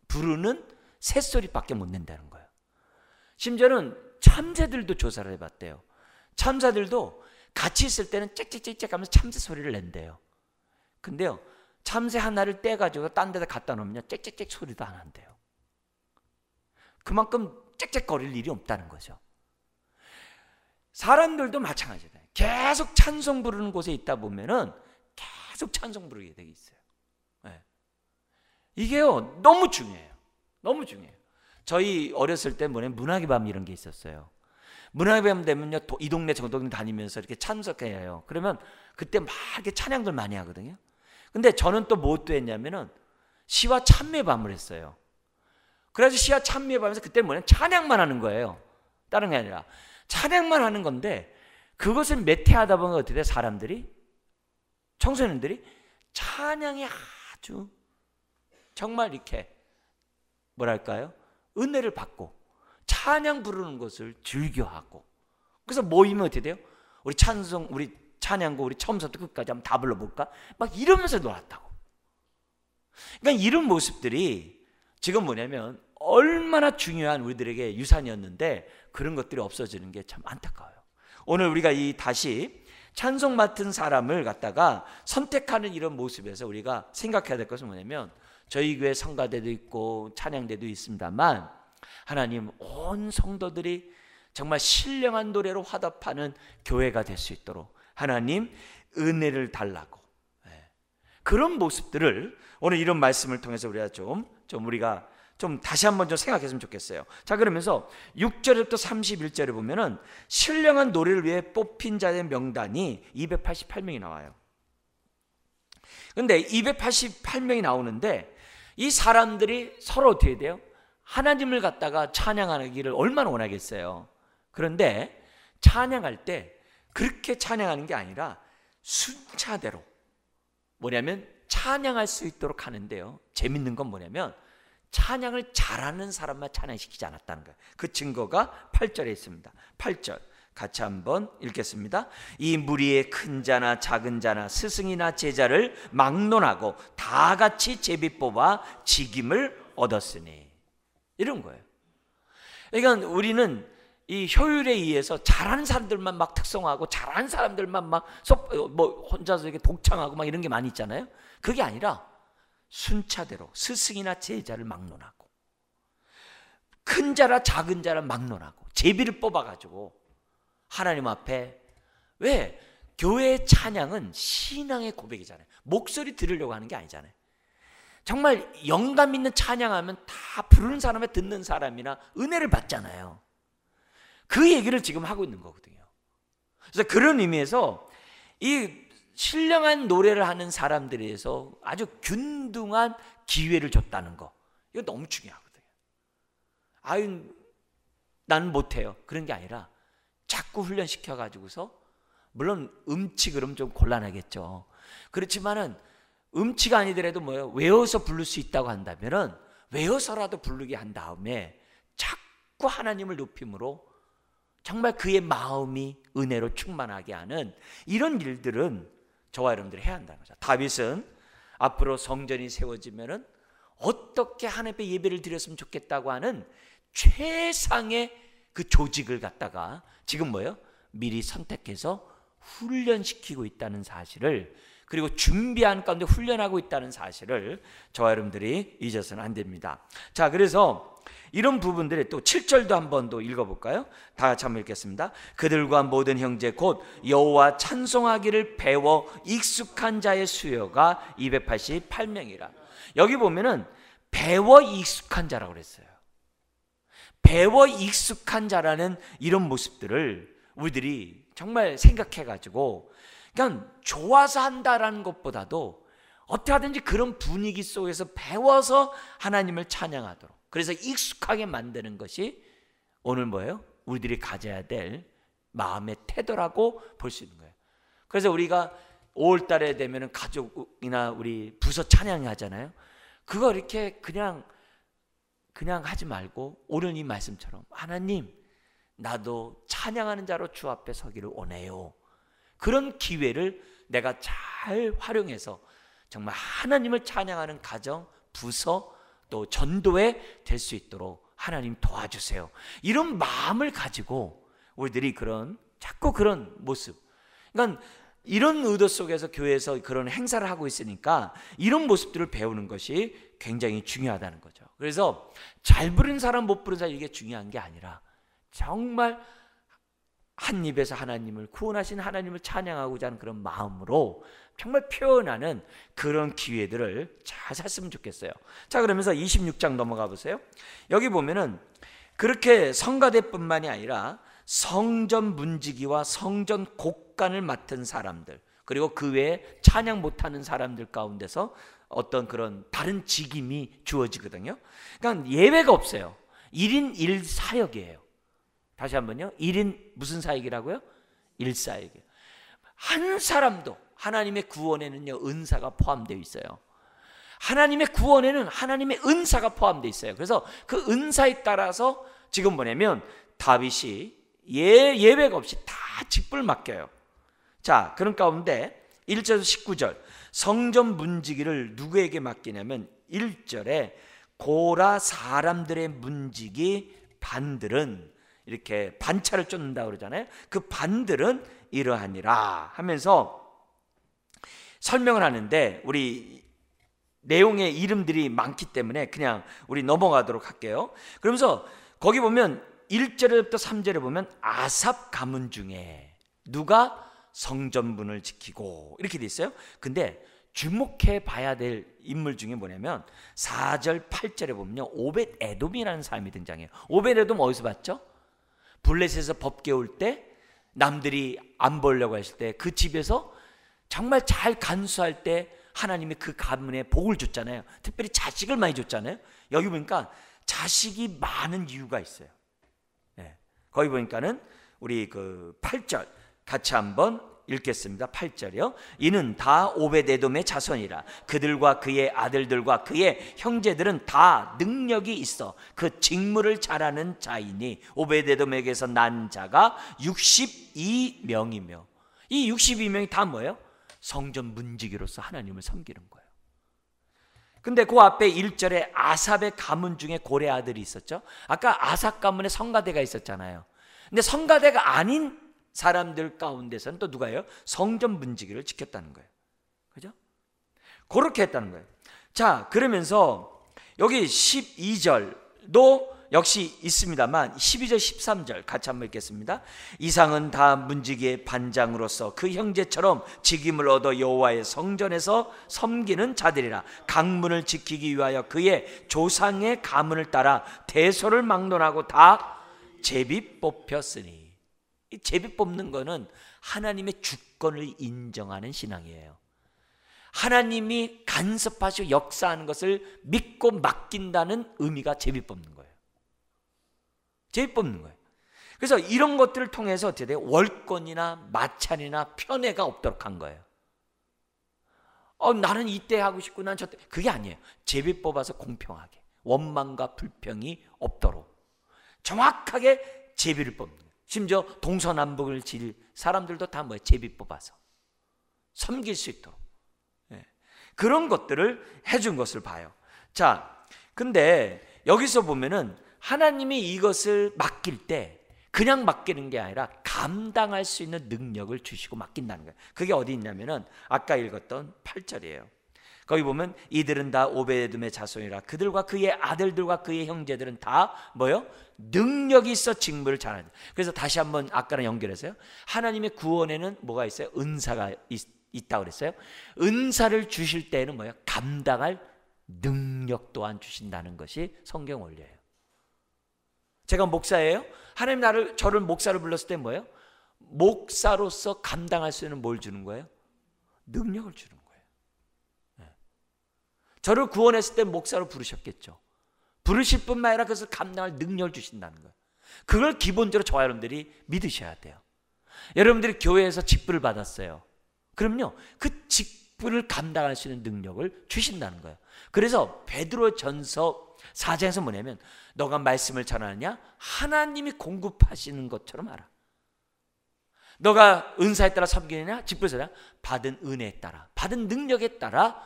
A: 부르는 새소리밖에 못 낸다는 거예요. 심지어는 참새들도 조사를 해봤대요. 참새들도 같이 있을 때는 짹짹짹짹 하면서 참새 소리를 낸대요. 근데요, 참새 하나를 떼가지고 딴 데다 갖다 놓으면 짹짹짹 소리도 안 한대요. 그만큼 짹짹거릴 일이 없다는 거죠. 사람들도 마찬가지예요. 계속 찬송 부르는 곳에 있다 보면은 계속 찬송 부르게 되어 있어요. 네. 이게요, 너무 중요해요. 너무 중요해요. 저희 어렸을 때 문학의 밤 이런 게 있었어요. 문학의 밤 되면요, 이 동네 저 동네 다니면서 이렇게 참석해야 해요. 그러면 그때 막 이렇게 찬양들 많이 하거든요. 근데 저는 또 뭐 또 했냐면은 시와 찬미의 밤을 했어요. 그래서 시와 찬미의 밤에서 그때 찬양만 하는 거예요. 다른 게 아니라 찬양만 하는 건데, 그것을 매태하다 보면 어떻게 돼? 사람들이, 청소년들이 찬양이 아주 정말 이렇게 뭐랄까요? 은혜를 받고 찬양 부르는 것을 즐겨하고, 그래서 모이면 어떻게 돼요? 우리 찬양곡 우리 처음부터 끝까지 한번 다 불러볼까? 막 이러면서 놀았다고. 그러니까 이런 모습들이 지금 뭐냐면 얼마나 중요한 우리들에게 유산이었는데 그런 것들이 없어지는 게 참 안타까워요. 오늘 우리가 다시 찬송 맡은 사람을 갖다가 선택하는 이런 모습에서 우리가 생각해야 될 것은 뭐냐면, 저희 교회 성가대도 있고 찬양대도 있습니다만 하나님 온 성도들이 정말 신령한 노래로 화답하는 교회가 될 수 있도록 하나님 은혜를 달라고, 그런 모습들을 오늘 이런 말씀을 통해서 우리가 좀 다시 한번 좀 생각했으면 좋겠어요. 자, 그러면서 6절부터 31절에 보면은 신령한 노래를 위해 뽑힌 자의 명단이 288명이 나와요. 근데 288명이 나오는데 이 사람들이 서로 어떻게 돼요? 하나님을 갖다가 찬양하기를 얼마나 원하겠어요. 그런데 찬양할 때 그렇게 찬양하는 게 아니라 순차대로, 뭐냐면 찬양할 수 있도록 하는데요, 재밌는 건 뭐냐면 찬양을 잘하는 사람만 찬양시키지 않았다는 거예요. 그 증거가 8절에 있습니다. 8절 같이 한번 읽겠습니다. 이 무리의 큰 자나 작은 자나 스승이나 제자를 막론하고 다 같이 제비 뽑아 직임을 얻었으니, 이런 거예요. 그러니까 우리는 이 효율에 의해서 잘하는 사람들만 막 특성하고 잘하는 사람들만 막 혼자서 이렇게 독창하고 막 이런 게 많이 있잖아요. 그게 아니라 순차대로 스승이나 제자를 막론하고, 큰 자라 작은 자를 막론하고 제비를 뽑아가지고 하나님 앞에, 왜? 교회의 찬양은 신앙의 고백이잖아요. 목소리 들으려고 하는 게 아니잖아요. 정말 영감 있는 찬양하면 다 부르는 사람에 듣는 사람이나 은혜를 받잖아요. 그 얘기를 지금 하고 있는 거거든요. 그래서 그런 의미에서 이 신령한 노래를 하는 사람들에 대해서 아주 균등한 기회를 줬다는 거, 이거 너무 중요하거든요. 아유, 나는 못해요, 그런 게 아니라 자꾸 훈련시켜가지고서, 물론 음치 그러면 좀 곤란하겠죠. 그렇지만은 음치가 아니더라도 뭐예요, 외워서 부를 수 있다고 한다면은 외워서라도 부르게 한 다음에 자꾸 하나님을 높임으로 정말 그의 마음이 은혜로 충만하게 하는 이런 일들은 저와 여러분들이 해야 한다는 거죠. 다윗은 앞으로 성전이 세워지면은 어떻게 하나님 앞에 예배를 드렸으면 좋겠다고 하는 최상의 그 조직을 갖다가 지금 뭐예요? 미리 선택해서 훈련시키고 있다는 사실을, 그리고 준비한 가운데 훈련하고 있다는 사실을 저와 여러분들이 잊어서는 안 됩니다. 자, 그래서 이런 부분들이 또 7절도 한번 더 읽어볼까요? 다 같이 한번 읽겠습니다. 그들과 모든 형제 곧 여호와 찬송하기를 배워 익숙한 자의 수요가 288명이라. 여기 보면은 배워 익숙한 자라고 그랬어요. 배워 익숙한 자라는 이런 모습들을 우리들이 정말 생각해가지고 그냥 좋아서 한다라는 것보다도 어떻게 하든지 그런 분위기 속에서 배워서 하나님을 찬양하도록, 그래서 익숙하게 만드는 것이 오늘 뭐예요? 우리들이 가져야 될 마음의 태도라고 볼 수 있는 거예요. 그래서 우리가 5월 달에 되면 가족이나 우리 부서 찬양하잖아요. 그거 이렇게 그냥 하지 말고 오늘 이 말씀처럼, 하나님, 나도 찬양하는 자로 주 앞에 서기를 원해요. 그런 기회를 내가 잘 활용해서 정말 하나님을 찬양하는 가정, 부서, 또 전도에 될 수 있도록 하나님 도와주세요. 이런 마음을 가지고 우리들이 자꾸 그런 모습, 그러니까 이런 의도 속에서 교회에서 그런 행사를 하고 있으니까 이런 모습들을 배우는 것이 굉장히 중요하다는 거죠. 그래서 잘 부르는 사람, 못 부르는 사람, 이게 중요한 게 아니라 정말 한 입에서 하나님을, 구원하신 하나님을 찬양하고자 하는 그런 마음으로 정말 표현하는 그런 기회들을 잘 샀으면 좋겠어요. 자, 그러면서 26장 넘어가 보세요. 여기 보면은 그렇게 성가대뿐만이 아니라 성전 문지기와 성전 곡간을 맡은 사람들, 그리고 그 외에 찬양 못하는 사람들 가운데서 어떤 그런 다른 직임이 주어지거든요. 그러니까 예외가 없어요. 1인 1사역이에요. 다시 한번요. 1인 무슨 사역이라고요? 1사역이에요. 한 사람도 하나님의 구원에는요, 은사가 포함되어 있어요. 하나님의 구원에는 하나님의 은사가 포함되어 있어요. 그래서 그 은사에 따라서 지금 뭐냐면 다윗이 예외가 없이 다 직분을 맡겨요. 자, 그런 가운데 1절에서 19절 성전 문지기를 누구에게 맡기냐면 1절에 고라 사람들의 문지기 반들은, 이렇게 반차를 쫓는다고 그러잖아요. 그 반들은 이러하니라 하면서 설명을 하는데, 우리 내용의 이름들이 많기 때문에 그냥 우리 넘어가도록 할게요. 그러면서 거기 보면 1절부터 3절에 보면 아삽 가문 중에 누가 성전문을 지키고 이렇게 돼 있어요. 근데 주목해 봐야 될 인물 중에 뭐냐면 4절 8절에 보면요, 오벳 에돔이라는 사람이 등장해요. 오벳 에돔 어디서 봤죠? 블레셋에서 법 깨울 때, 남들이 안 보려고 했을 때 그 집에서 정말 잘 간수할 때 하나님이 그 가문에 복을 줬잖아요. 특별히 자식을 많이 줬잖아요. 여기 보니까 자식이 많은 이유가 있어요. 네. 거기 보니까는 우리 그 8절 같이 한번 읽겠습니다. 8절이요. 이는 다 오벳에돔의 자손이라. 그들과 그의 아들들과 그의 형제들은 다 능력이 있어 그 직무를 잘하는 자이니 오벳에돔에게서 난 자가 62명이며, 이 62명이 다 뭐예요? 성전 문지기로서 하나님을 섬기는 거예요. 근데 그 앞에 1절에 아삽의 가문 중에 고레 아들이 있었죠. 아까 아삽 가문에 성가대가 있었잖아요. 근데 성가대가 아닌 사람들 가운데서는 또 누가요? 성전 문지기를 지켰다는 거예요. 그죠? 그렇게 했다는 거예요. 자, 그러면서 여기 12절도 역시 있습니다만 12절 13절 같이 한번 읽겠습니다. 이상은 다 문지기의 반장으로서 그 형제처럼 직임을 얻어 여호와의 성전에서 섬기는 자들이라. 강문을 지키기 위하여 그의 조상의 가문을 따라 대소를 막론하고 다 제비 뽑혔으니. 이 제비 뽑는 거는 하나님의 주권을 인정하는 신앙이에요. 하나님이 간섭하시고 역사하는 것을 믿고 맡긴다는 의미가 제비 뽑는 거예요. 제비 뽑는 거예요. 그래서 이런 것들을 통해서 어떻게 돼요? 월권이나 마찰이나 편애가 없도록 한 거예요. 나는 이때 하고 싶고 난 저때. 그게 아니에요. 제비 뽑아서 공평하게 원망과 불평이 없도록 정확하게 제비를 뽑는 거예요. 심지어 동서남북을 지을 사람들도 다 뭐예요? 제비 뽑아서 섬길 수 있도록 그런 것들을 해준 것을 봐요. 자, 근데 여기서 보면은 하나님이 이것을 맡길 때 그냥 맡기는 게 아니라 감당할 수 있는 능력을 주시고 맡긴다는 거예요. 그게 어디 있냐면은 아까 읽었던 8절이에요. 거기 보면 이들은 다 오베돔의 자손이라. 그들과 그의 아들들과 그의 형제들은 다 뭐요? 능력이 있어 직무를 잘하는. 그래서 다시 한번 아까랑 연결해서요. 하나님의 구원에는 뭐가 있어요? 은사가 있다고 그랬어요. 은사를 주실 때에는 뭐예요? 감당할 능력 또한 주신다는 것이 성경 원리예요. 제가 목사예요. 하나님 저를 목사로 불렀을 때 뭐예요? 목사로서 감당할 수 있는 뭘 주는 거예요? 능력을 주는 거예요. 저를 구원했을 때 목사로 부르셨겠죠. 부르실 뿐만 아니라 그것을 감당할 능력을 주신다는 거예요. 그걸 기본적으로 저와 여러분들이 믿으셔야 돼요. 여러분들이 교회에서 직분을 받았어요. 그럼요, 그 직분을 감당할 수 있는 능력을 주신다는 거예요. 그래서 베드로전서 4장에서 뭐냐면 너가 말씀을 전하느냐? 하나님이 공급하시는 것처럼 알아. 너가 은사에 따라 섬기느냐? 직분에 따라 받은 은혜에 따라, 받은 능력에 따라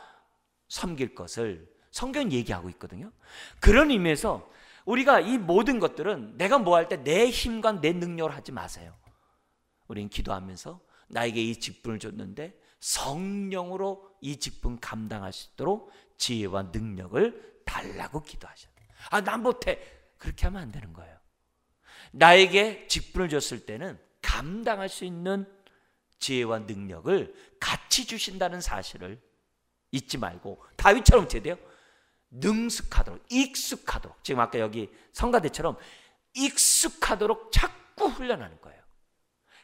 A: 섬길 것을 성경은 얘기하고 있거든요. 그런 의미에서 우리가 이 모든 것들은 내가 뭐 할 때 내 힘과 내 능력을 하지 마세요. 우리는 기도하면서 나에게 이 직분을 줬는데 성령으로 이 직분 감당할 수 있도록 지혜와 능력을 달라고 기도하셔야 돼요. 난 못해. 그렇게 하면 안 되는 거예요. 나에게 직분을 줬을 때는 감당할 수 있는 지혜와 능력을 같이 주신다는 사실을 잊지 말고 다윗처럼 어떻게 돼요? 능숙하도록, 익숙하도록, 지금 아까 여기 성가대처럼 익숙하도록 자꾸 훈련하는 거예요.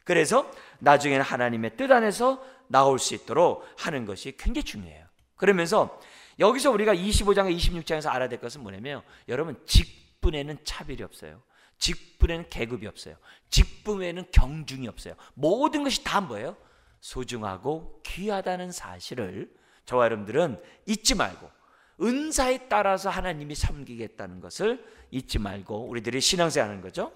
A: 그래서 나중에는 하나님의 뜻 안에서 나올 수 있도록 하는 것이 굉장히 중요해요. 그러면서 여기서 우리가 25장과 26장에서 알아야 될 것은 뭐냐면 여러분, 직분에는 차별이 없어요. 직분에는 계급이 없어요. 직분에는 경중이 없어요. 모든 것이 다 뭐예요? 소중하고 귀하다는 사실을 저와 여러분들은 잊지 말고 은사에 따라서 하나님이 섬기겠다는 것을 잊지 말고 우리들이 신앙생활하는 거죠.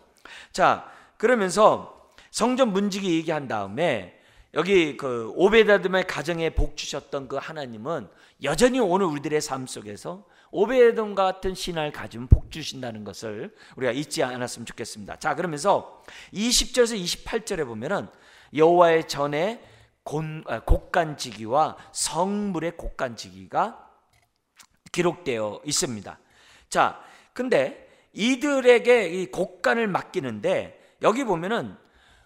A: 자, 그러면서 성전 문지기 얘기한 다음에 여기 그 오베데돔의 가정에 복 주셨던 그 하나님은 여전히 오늘 우리들의 삶 속에서 오베데돔과 같은 신앙을 가지면 복 주신다는 것을 우리가 잊지 않았으면 좋겠습니다. 자, 그러면서 20절에서 28절에 보면은 여호와의 전에 곡간지기와 성물의 곡간지기가 기록되어 있습니다. 자, 근데 이들에게 이 곡간을 맡기는데 여기 보면은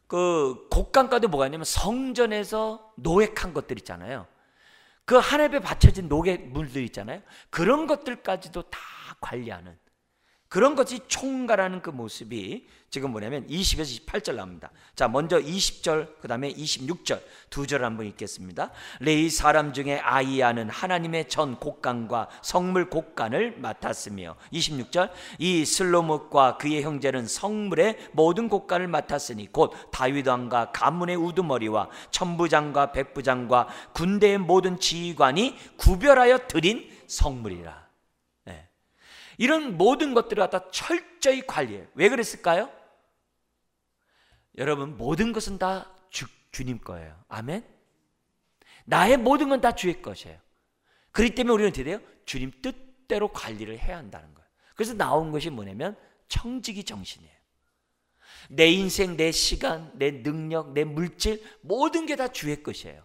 A: 그 곡간과도 뭐가 있냐면 성전에서 노획한 것들 있잖아요. 그 하늘에 받쳐진 노획물들 있잖아요. 그런 것들까지도 다 관리하는 그런 것이 총괄하는 그 모습이 지금 뭐냐면 20에서 28절 나옵니다. 자, 먼저 20절 그 다음에 26절 두 절을 한번 읽겠습니다. 레위 사람 중에 아이야는 하나님의 전 곡간과 성물 곡간을 맡았으며 26절 이 슬로뭇과 그의 형제는 성물의 모든 곡간을 맡았으니 곧 다윗 왕과 가문의 우두머리와 천부장과 백부장과 군대의 모든 지휘관이 구별하여 드린 성물이라. 이런 모든 것들을 갖다 철저히 관리해요. 왜 그랬을까요? 여러분, 모든 것은 다 주님 거예요. 아멘. 나의 모든 건 다 주의 것이에요. 그렇기 때문에 우리는 어떻게 돼요? 주님 뜻대로 관리를 해야 한다는 거예요. 그래서 나온 것이 뭐냐면 청지기 정신이에요. 내 인생, 내 시간, 내 능력, 내 물질 모든 게 다 주의 것이에요.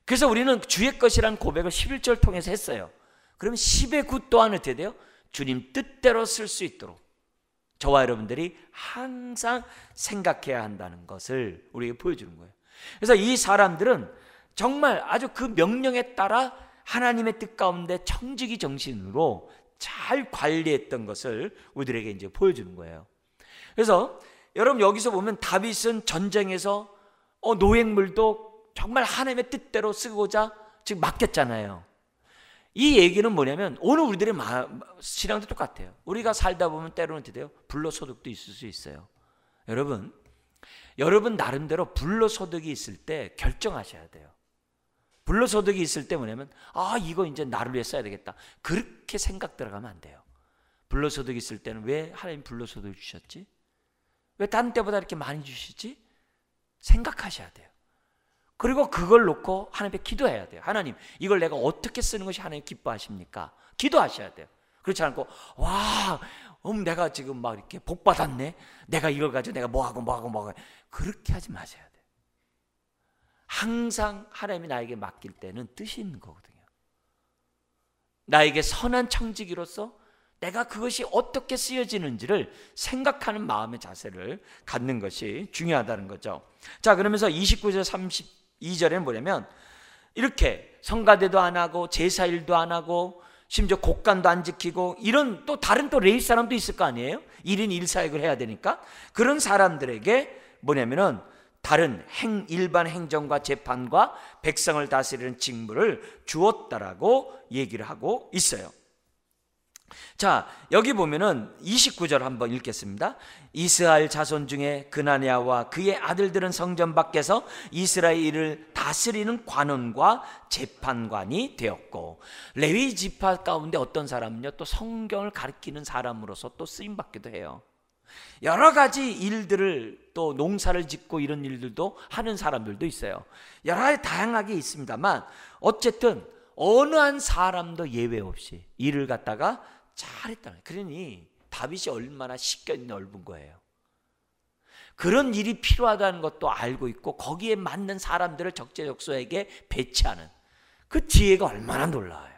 A: 그래서 우리는 주의 것이라는 고백을 11절 통해서 했어요. 그러면 10의 9 또한 어떻게 돼요? 주님 뜻대로 쓸 수 있도록 저와 여러분들이 항상 생각해야 한다는 것을 우리에게 보여주는 거예요. 그래서 이 사람들은 정말 아주 그 명령에 따라 하나님의 뜻 가운데 청지기 정신으로 잘 관리했던 것을 우리들에게 이제 보여주는 거예요. 그래서 여러분 여기서 보면 다윗은 전쟁에서 노획물도 정말 하나님의 뜻대로 쓰고자 지금 맡겼잖아요. 이 얘기는 뭐냐면 오늘 우리들의 신앙도 똑같아요. 우리가 살다 보면 때로는 어때요? 불로소득도 있을 수 있어요. 여러분 나름대로 불로소득이 있을 때 결정하셔야 돼요. 불로소득이 있을 때 뭐냐면 이거 이제 나를 위해 써야 되겠다, 그렇게 생각 들어가면 안 돼요. 불로소득이 있을 때는 왜 하나님 불로소득을 주셨지? 왜 다른 때보다 이렇게 많이 주시지? 생각하셔야 돼요. 그리고 그걸 놓고 하나님께 기도해야 돼요. 하나님, 이걸 내가 어떻게 쓰는 것이 하나님 기뻐하십니까? 기도하셔야 돼요. 그렇지 않고 내가 지금 막 이렇게 복 받았네, 내가 이걸 가지고 내가 뭐하고 그렇게 하지 마셔야 돼요. 항상 하나님이 나에게 맡길 때는 뜻이 있는 거거든요. 나에게 선한 청지기로서 내가 그것이 어떻게 쓰여지는지를 생각하는 마음의 자세를 갖는 것이 중요하다는 거죠. 자, 그러면서 29절 32절에는 뭐냐면 이렇게 성가대도 안 하고 제사일도 안 하고 심지어 곡간도 안 지키고 이런 또 다른 또 레위 사람도 있을 거 아니에요? 1인 1사역을 해야 되니까 그런 사람들에게 뭐냐면은 다른 일반 행정과 재판과 백성을 다스리는 직무를 주었다라고 얘기를 하고 있어요. 자, 여기 보면은 29절 한번 읽겠습니다. 이스라엘 자손 중에 그나냐와 그의 아들들은 성전 밖에서 이스라엘을 다스리는 관원과 재판관이 되었고, 레위 지파 가운데 어떤 사람은요 또 성경을 가르치는 사람으로서 또 쓰임 받기도 해요. 여러 가지 일들을, 또 농사를 짓고 이런 일들도 하는 사람들도 있어요. 여러 가지 다양하게 있습니다만 어쨌든 어느 한 사람도 예외 없이 일을 갖다가 잘했다는 거예요. 그러니 다윗이 얼마나 식견이 넓은 거예요. 그런 일이 필요하다는 것도 알고 있고 거기에 맞는 사람들을 적재적소에게 배치하는 그 지혜가 얼마나 놀라워요.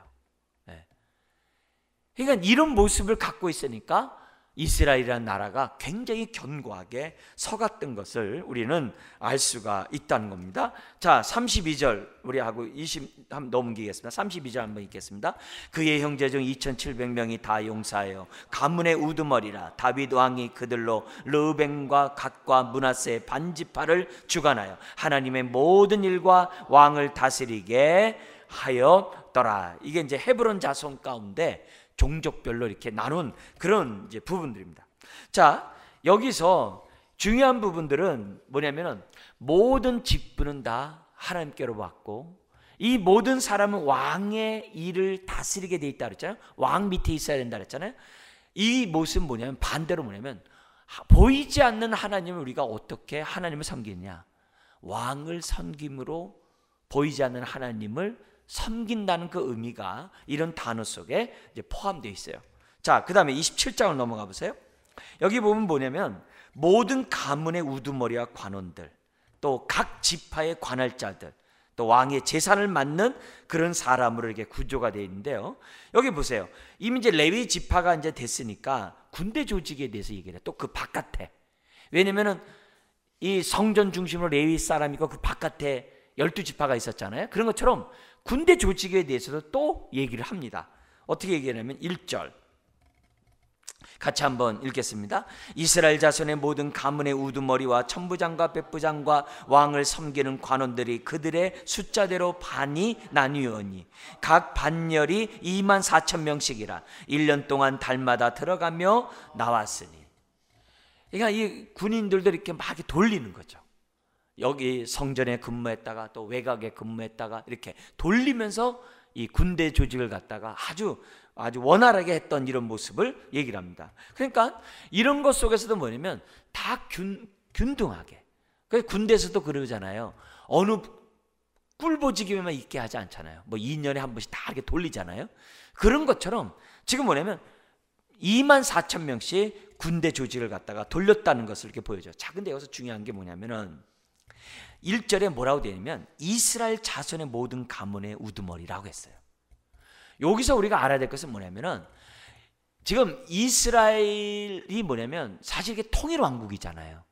A: 그러니까 이런 모습을 갖고 있으니까 이스라엘이라는 나라가 굉장히 견고하게 서갔던 것을 우리는 알 수가 있다는 겁니다. 자, 32절 우리하고 20 한번 넘기겠습니다. 32절 한번 읽겠습니다. 그의 형제 중 2700명이 다 용사하여 가문의 우두머리라 다윗 왕이 그들로 르벤과 갓과 므낫세의 반지파를 주관하여 하나님의 모든 일과 왕을 다스리게 하였더라. 이게 이제 헤브론 자손 가운데 종족별로 이렇게 나눈 그런 이제 부분들입니다. 자, 여기서 중요한 부분들은 뭐냐면은 모든 직분은 다 하나님께로 받고 이 모든 사람은 왕의 일을 다스리게 돼 있다 그랬잖아요. 왕 밑에 있어야 된다 그랬잖아요. 이 모습은 뭐냐면 반대로 뭐냐면 보이지 않는 하나님을 우리가 어떻게 하나님을 섬기느냐, 왕을 섬김으로 보이지 않는 하나님을 섬긴다는 그 의미가 이런 단어 속에 이제 포함되어 있어요. 자, 그 다음에 27장을 넘어가 보세요. 여기 보면 뭐냐면 모든 가문의 우두머리와 관원들, 또 각 지파의 관할자들, 또 왕의 재산을 맡는 그런 사람으로 이렇게 구조가 되어 있는데요. 여기 보세요. 이미 이제 레위 지파가 이제 됐으니까 군대 조직에 대해서 얘기를 해요. 또 그 바깥에. 왜냐면은 이 성전 중심으로 레위 사람이고 그 바깥에 12지파가 있었잖아요. 그런 것처럼 군대 조직에 대해서도 또 얘기를 합니다. 어떻게 얘기하냐면 1절 같이 한번 읽겠습니다. 이스라엘 자손의 모든 가문의 우두머리와 천부장과 백부장과 왕을 섬기는 관원들이 그들의 숫자대로 반이 나뉘었니 각 반열이 24,000명씩이라 1년 동안 달마다 들어가며 나왔으니. 그러니까 이 군인들도 이렇게 막 돌리는 거죠. 여기 성전에 근무했다가 또 외곽에 근무했다가 이렇게 돌리면서 이 군대 조직을 갖다가 아주 원활하게 했던 이런 모습을 얘기를 합니다. 그러니까 이런 것 속에서도 뭐냐면 다 균등하게. 그래서 군대에서도 그러잖아요. 어느 꿀보직이만 있게 하지 않잖아요. 뭐 2년에 한 번씩 다 이렇게 돌리잖아요. 그런 것처럼 지금 뭐냐면 24,000명씩 군대 조직을 갖다가 돌렸다는 것을 이렇게 보여줘요. 자, 근데 여기서 중요한 게 뭐냐면은 1절에 뭐라고 되어 있냐면 이스라엘 자손의 모든 가문의 우두머리라고 했어요. 여기서 우리가 알아야 될 것은 뭐냐면은 지금 이스라엘이 뭐냐면 사실 이게 통일 왕국이잖아요.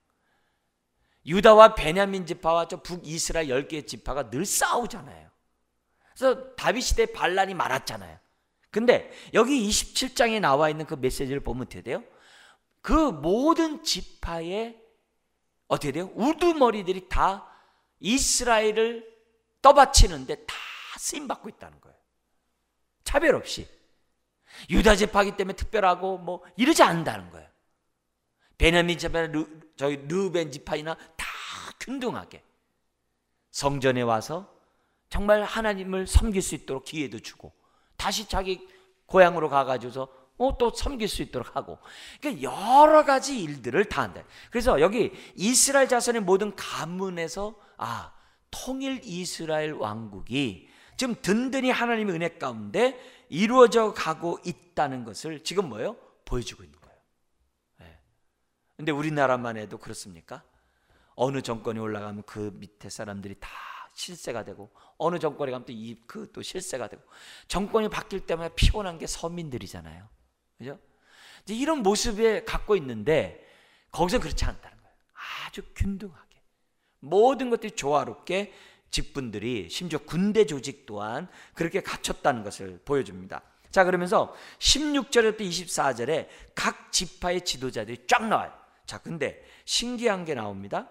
A: 유다와 베냐민 지파와 저 북이스라엘 10개의 지파가 늘 싸우잖아요. 그래서 다윗 시대에 반란이 많았잖아요. 근데 여기 27장에 나와 있는 그 메시지를 보면 어떻게 돼요? 그 모든 지파의 어떻게 돼요? 우두머리들이 다 이스라엘을 떠받치는데 다 쓰임받고 있다는 거예요. 차별 없이. 유다 지파이기 때문에 특별하고 뭐 이러지 않는다는 거예요. 베냐민 지파나 저희 르벤 지파이나 다 균등하게 성전에 와서 정말 하나님을 섬길 수 있도록 기회도 주고 다시 자기 고향으로 가가지고서 또 섬길 수 있도록 하고, 그러니까 여러 가지 일들을 다 한다. 그래서 여기 이스라엘 자손의 모든 가문에서 통일 이스라엘 왕국이 지금 든든히 하나님의 은혜 가운데 이루어져 가고 있다는 것을 지금 뭐예요? 보여주고 있는 거예요. 근데 우리나라만 해도 그렇습니까? 어느 정권이 올라가면 그 밑에 사람들이 다 실세가 되고, 어느 정권에 가면 또 실세가 되고, 정권이 바뀔 때마다 피곤한 게 서민들이잖아요. 그죠? 이제 이런 모습에 갖고 있는데 거기서 그렇지 않다는 거예요. 아주 균등하게 모든 것들이 조화롭게 직분들이, 심지어 군대 조직 또한 그렇게 갖췄다는 것을 보여줍니다. 자, 그러면서 16절부터 24절에 각 지파의 지도자들이 쫙 나와요. 자, 근데 신기한 게 나옵니다.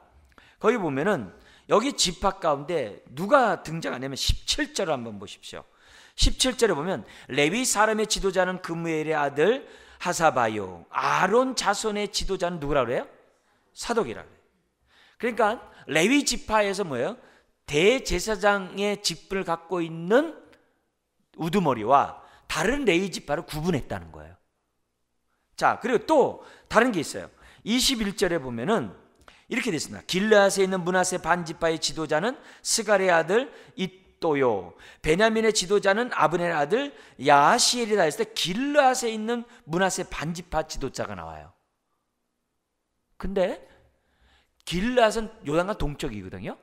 A: 거기 보면은 여기 지파 가운데 누가 등장하냐면 17절을 한번 보십시오. 17절에 보면 레위 사람의 지도자는 그무엘의 아들 하사바요, 아론 자손의 지도자는 누구라고 그래요? 사독이라고 해요. 그러니까 레위 지파에서 뭐예요? 대제사장의 직분을 갖고 있는 우두머리와 다른 레위 지파를 구분했다는 거예요. 자, 그리고 또 다른 게 있어요. 21절에 보면은 이렇게 되어 있습니다. 길르앗에 있는 므낫세 반지파의 지도자는 스갈의 아들 잇도요, 베냐민의 지도자는 아브넬의 아들 야시엘이다 했을 때 길르앗에 있는 므낫세 반지파 지도자가 나와요. 근데 길르앗은 요단강 동쪽이거든요.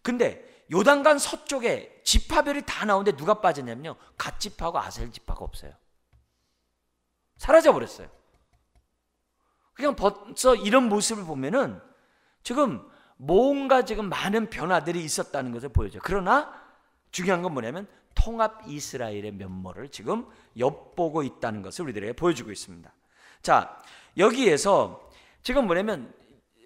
A: 근데 요단강 서쪽에 지파별이 다 나오는데 누가 빠졌냐면요, 갓 지파하고 아셀 지파가 없어요. 사라져 버렸어요. 그냥 벌써 이런 모습을 보면은 지금 뭔가 지금 많은 변화들이 있었다는 것을 보여줘요. 그러나 중요한 건 뭐냐면 통합 이스라엘의 면모를 지금 엿보고 있다는 것을 우리들에게 보여주고 있습니다. 자, 여기에서 지금 뭐냐면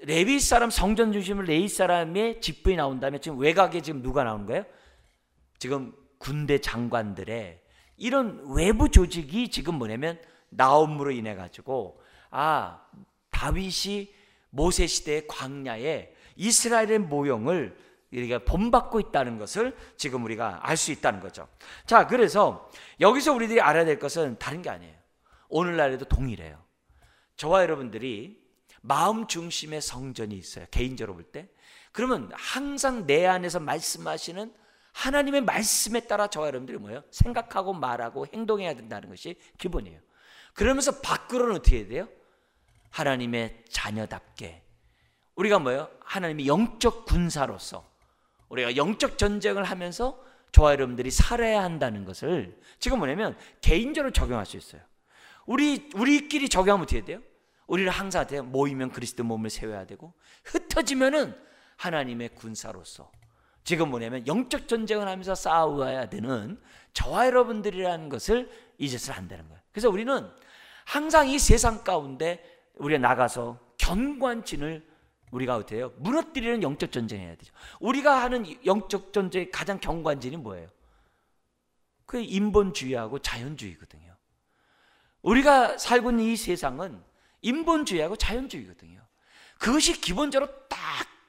A: 레위 사람, 성전 중심으로 레위 사람의 직분이 나온 다음에 지금 외곽에 지금 누가 나오는 거예요? 지금 군대 장관들의 이런 외부 조직이 지금 뭐냐면 나옴으로 인해 가지고 다윗이 모세 시대의 광야에 이스라엘의 모형을 우리가 본받고 있다는 것을 지금 우리가 알 수 있다는 거죠. 자, 그래서 여기서 우리들이 알아야 될 것은 다른 게 아니에요. 오늘날에도 동일해요. 저와 여러분들이 마음 중심의 성전이 있어요. 개인적으로 볼 때. 그러면 항상 내 안에서 말씀하시는 하나님의 말씀에 따라 저와 여러분들이 뭐예요? 생각하고 말하고 행동해야 된다는 것이 기본이에요. 그러면서 밖으로는 어떻게 해야 돼요? 하나님의 자녀답게 우리가 뭐예요? 하나님의 영적 군사로서 우리가 영적 전쟁을 하면서 저와 여러분들이 살아야 한다는 것을 지금 뭐냐면 개인적으로 적용할 수 있어요. 우리끼리 적용하면 어떻게 돼요? 우리는 항상 어때요? 모이면 그리스도 몸을 세워야 되고, 흩어지면은 하나님의 군사로서 지금 뭐냐면 영적 전쟁을 하면서 싸워야 되는 저와 여러분들이라는 것을 이제서야 한다는 거예요. 그래서 우리는 항상 이 세상 가운데 우리가 나가서 견고한진을 우리가 어떻게 해요? 무너뜨리는 영적 전쟁해야 되죠. 우리가 하는 영적 전쟁의 가장 견고한 진이 뭐예요? 그게 인본주의하고 자연주의거든요. 우리가 살고 있는 이 세상은 인본주의하고 자연주의거든요. 그것이 기본적으로 딱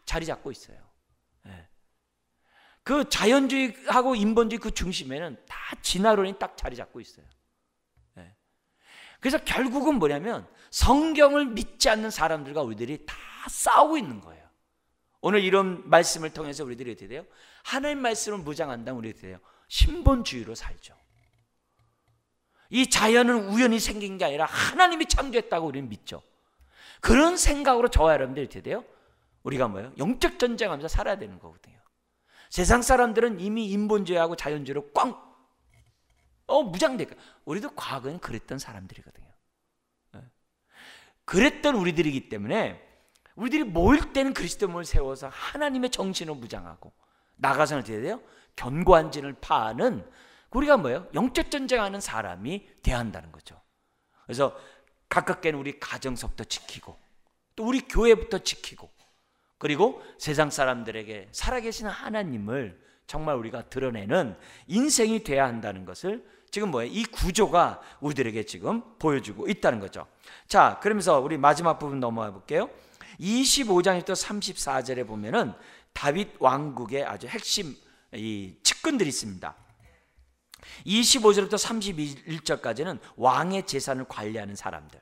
A: 자리 잡고 있어요. 그 자연주의하고 인본주의 그 중심에는 다 진화론이 딱 자리 잡고 있어요. 그래서 결국은 뭐냐면 성경을 믿지 않는 사람들과 우리들이 다 싸우고 있는 거예요. 오늘 이런 말씀을 통해서 우리들이 어떻게 돼요? 하나님 말씀을 무장한다면 우리가 어떻게 돼요? 신본주의로 살죠. 이 자연은 우연히 생긴 게 아니라 하나님이 창조했다고 우리는 믿죠. 그런 생각으로 저와 여러분들이 어떻게 돼요? 우리가 뭐예요? 영적 전쟁하면서 살아야 되는 거거든요. 세상 사람들은 이미 인본주의하고 자연주의로 꽝 무장되니까. 우리도 과거엔 그랬던 사람들이거든요. 그랬던 우리들이기 때문에 우리들이 모일 때는 그리스도 몸을 세워서 하나님의 정신을 무장하고 나가서는 어떻게 돼요? 견고한 진을 파는 우리가 뭐예요? 영적 전쟁하는 사람이 돼야 한다는 거죠. 그래서 가깝게는 우리 가정서부터 지키고 또 우리 교회부터 지키고 그리고 세상 사람들에게 살아계신 하나님을 정말 우리가 드러내는 인생이 돼야 한다는 것을 지금 뭐예요? 이 구조가 우리들에게 지금 보여주고 있다는 거죠. 자, 그러면서 우리 마지막 부분 넘어가 볼게요. 25장부터 34절에 보면은 다윗 왕국의 아주 핵심 이 측근들이 있습니다. 25절부터 31절까지는 왕의 재산을 관리하는 사람들,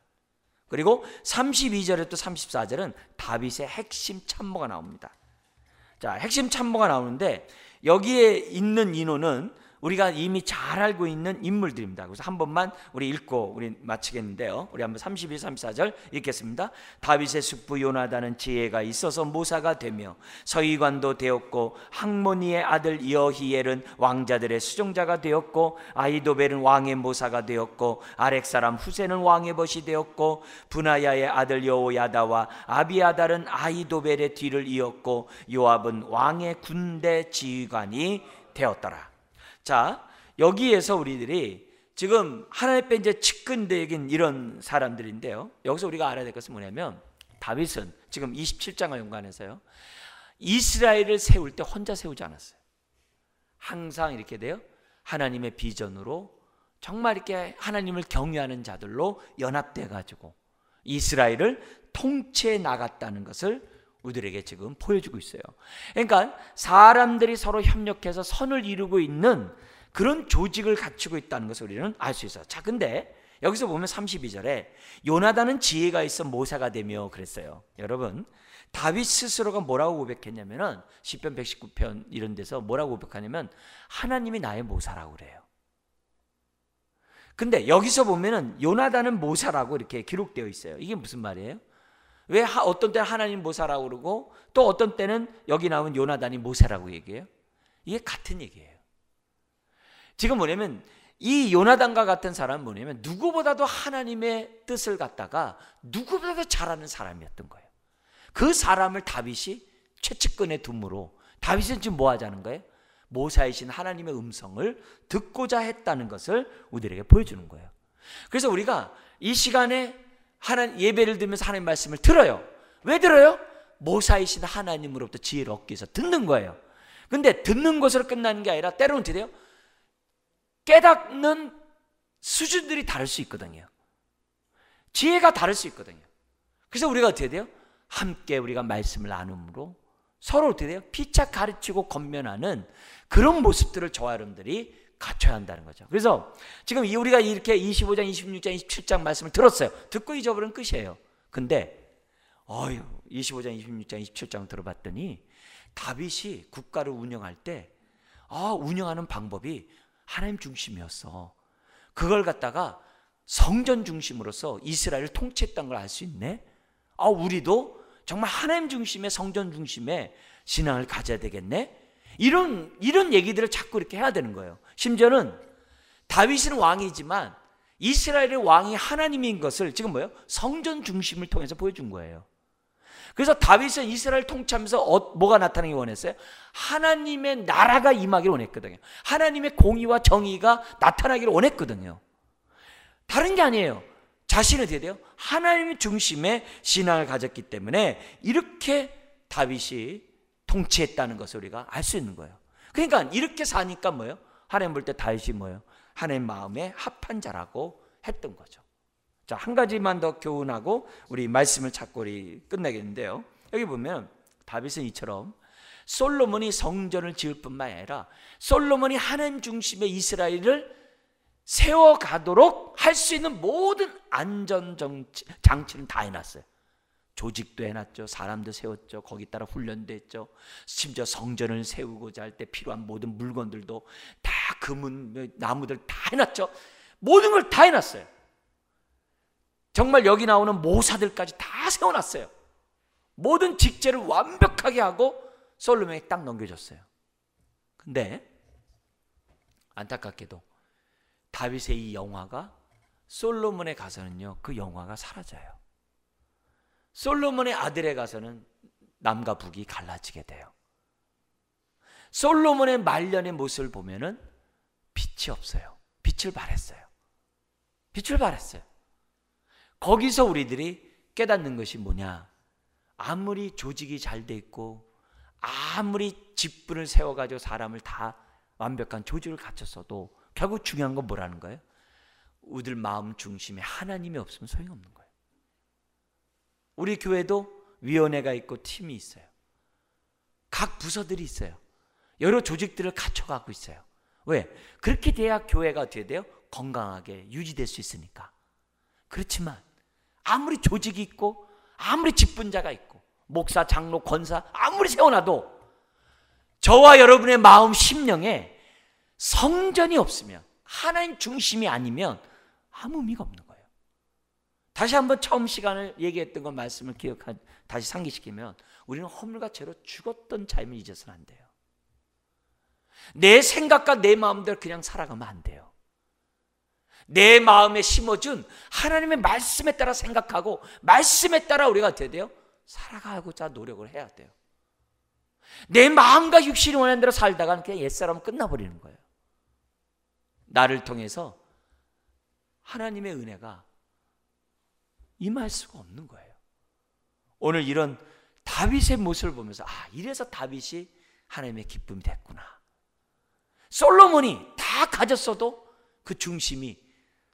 A: 그리고 32절부터 34절은 다윗의 핵심 참모가 나옵니다. 자, 핵심 참모가 나오는데 여기에 있는 인원은 우리가 이미 잘 알고 있는 인물들입니다. 그래서 한 번만 우리 읽고 우리 마치겠는데요. 우리 한번 32, 34절 읽겠습니다. 다윗의 숙부 요나단은 지혜가 있어서 모사가 되며 서기관도 되었고 학모니의 아들 여히엘은 왕자들의 수종자가 되었고 아히도벨은 왕의 모사가 되었고 아렉 사람 후세는 왕의 벗이 되었고 분하야의 아들 여호야다와 아비아달은 아히도벨의 뒤를 이었고 요압은 왕의 군대 지휘관이 되었더라. 자, 여기에서 우리들이 지금 하나님의 이제 측근되긴 이런 사람들인데요. 여기서 우리가 알아야 될 것은 뭐냐면 다윗은 지금 27장과 연관해서요, 이스라엘을 세울 때 혼자 세우지 않았어요. 항상 이렇게 돼요. 하나님의 비전으로 정말 이렇게 하나님을 경외하는 자들로 연합돼 가지고 이스라엘을 통치해 나갔다는 것을 우리들에게 지금 보여주고 있어요. 그러니까 사람들이 서로 협력해서 선을 이루고 있는 그런 조직을 갖추고 있다는 것을 우리는 알 수 있어요. 자, 근데 여기서 보면 32절에 요나단은 지혜가 있어 모사가 되며 그랬어요. 여러분, 다윗 스스로가 뭐라고 고백했냐면은 시편 119편 이런 데서 뭐라고 고백하냐면 하나님이 나의 모사라고 그래요. 근데 여기서 보면은 요나단은 모사라고 이렇게 기록되어 있어요. 이게 무슨 말이에요? 왜 어떤 때는 하나님 모사라고 그러고 또 어떤 때는 여기 나온 요나단이 모세라고 얘기해요? 이게 같은 얘기예요. 지금 뭐냐면 이 요나단과 같은 사람은 뭐냐면 누구보다도 하나님의 뜻을 갖다가 누구보다도 잘하는 사람이었던 거예요. 그 사람을 다윗이 최측근에 둠으로 다윗은 지금 뭐 하자는 거예요? 모사이신 하나님의 음성을 듣고자 했다는 것을 우리에게 보여주는 거예요. 그래서 우리가 이 시간에 하나님 예배를 드리면서 하나님 말씀을 들어요. 왜 들어요? 모사이신 하나님으로부터 지혜를 얻기 위해서 듣는 거예요. 근데 듣는 것으로 끝나는 게 아니라 때로는 어떻게 돼요? 깨닫는 수준들이 다를 수 있거든요. 지혜가 다를 수 있거든요. 그래서 우리가 어떻게 돼요? 함께 우리가 말씀을 나눔으로 서로 어떻게 돼요? 피차 가르치고 권면하는 그런 모습들을 저와 여러분들이 갖춰야 한다는 거죠. 그래서 지금 우리가 이렇게 25장, 26장, 27장 말씀을 들었어요. 듣고 잊어버리면 끝이에요. 근데 25장, 26장, 27장 들어봤더니 다윗이 국가를 운영할 때 운영하는 방법이 하나님 중심이었어. 그걸 갖다가 성전 중심으로서 이스라엘을 통치했던 걸 알 수 있네. 우리도 정말 하나님 중심의 성전 중심의 신앙을 가져야 되겠네. 이런 얘기들을 자꾸 이렇게 해야 되는 거예요. 심지어는 다윗은 왕이지만 이스라엘의 왕이 하나님인 것을 지금 뭐예요? 성전 중심을 통해서 보여준 거예요. 그래서 다윗은 이스라엘 통치하면서 뭐가 나타나기 원했어요? 하나님의 나라가 임하기를 원했거든요. 하나님의 공의와 정의가 나타나기를 원했거든요. 다른 게 아니에요. 자신은 어떻게 돼요? 하나님 중심의 신앙을 가졌기 때문에 이렇게 다윗이 통치했다는 것을 우리가 알 수 있는 거예요. 그러니까 이렇게 사니까 뭐예요? 하나님 볼 때 다윗이 뭐예요? 하나님 마음에 합한 자라고 했던 거죠. 자, 한 가지만 더 교훈하고 우리 말씀을 찾고 우리 끝내겠는데요. 여기 보면 다윗은 이처럼 솔로몬이 성전을 지을 뿐만 아니라 솔로몬이 하나님 중심의 이스라엘을 세워가도록 할 수 있는 모든 안전 장치는 다 해놨어요. 조직도 해놨죠. 사람도 세웠죠. 거기 따라 훈련도 했죠. 심지어 성전을 세우고자 할 때 필요한 모든 물건들도 다 금은 나무들 다 해놨죠. 모든 걸 다 해놨어요. 정말 여기 나오는 모사들까지 다 세워놨어요. 모든 직제를 완벽하게 하고 솔로몬에게 딱 넘겨줬어요. 근데 안타깝게도 다윗의 이 영화가 솔로몬에 가서는요, 그 영화가 사라져요. 솔로몬의 아들에 가서는 남과 북이 갈라지게 돼요. 솔로몬의 말년의 모습을 보면은 빛이 없어요. 빛을 발했어요. 빛을 발했어요. 거기서 우리들이 깨닫는 것이 뭐냐? 아무리 조직이 잘 돼 있고 아무리 직분을 세워가지고 사람을 다 완벽한 조직을 갖췄어도 결국 중요한 건 뭐라는 거예요? 우리들 마음 중심에 하나님이 없으면 소용없는 거예요. 우리 교회도 위원회가 있고 팀이 있어요. 각 부서들이 있어요. 여러 조직들을 갖춰가고 있어요. 왜? 그렇게 돼야 교회가 어떻게 돼요? 건강하게 유지될 수 있으니까. 그렇지만 아무리 조직이 있고 아무리 직분자가 있고 목사, 장로, 권사 아무리 세워놔도 저와 여러분의 마음 심령에 성전이 없으면, 하나님 중심이 아니면 아무 의미가 없는 거예요. 다시 한번 처음 시간을 얘기했던 것 말씀을 다시 상기시키면 우리는 허물과 죄로 죽었던 삶을 잊어서는 안 돼요. 내 생각과 내 마음대로 그냥 살아가면 안 돼요. 내 마음에 심어준 하나님의 말씀에 따라 생각하고 말씀에 따라 우리가 어떻게 돼요? 살아가고자 노력을 해야 돼요. 내 마음과 육신이 원하는 대로 살다가는 그냥 옛사람은 끝나버리는 거예요. 나를 통해서 하나님의 은혜가 임할 수가 없는 거예요. 오늘 이런 다윗의 모습을 보면서 이래서 다윗이 하나님의 기쁨이 됐구나. 솔로몬이 다 가졌어도 그 중심이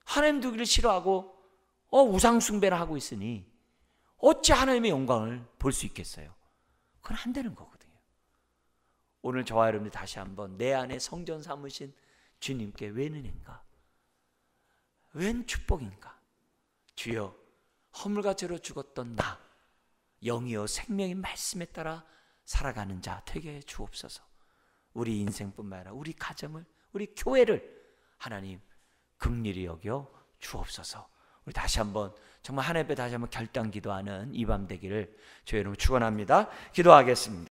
A: 하나님 두기를 싫어하고 우상 숭배를 하고 있으니 어찌 하나님의 영광을 볼 수 있겠어요? 그건 안 되는 거거든요. 오늘 저와 여러분들 다시 한번 내 안에 성전 삼으신 주님께 웬 은혜인가? 웬 축복인가? 주여, 허물과 죄로 죽었던 나, 영이요 생명의 말씀에 따라 살아가는 자 되게 해 주옵소서. 우리 인생뿐만 아니라 우리 가정을, 우리 교회를 하나님 긍휼히 여겨 주옵소서. 우리 다시 한번 정말 하나님 앞에 다시 한번 결단 기도하는 이 밤 되기를 주의 이름으로 축원합니다. 기도하겠습니다.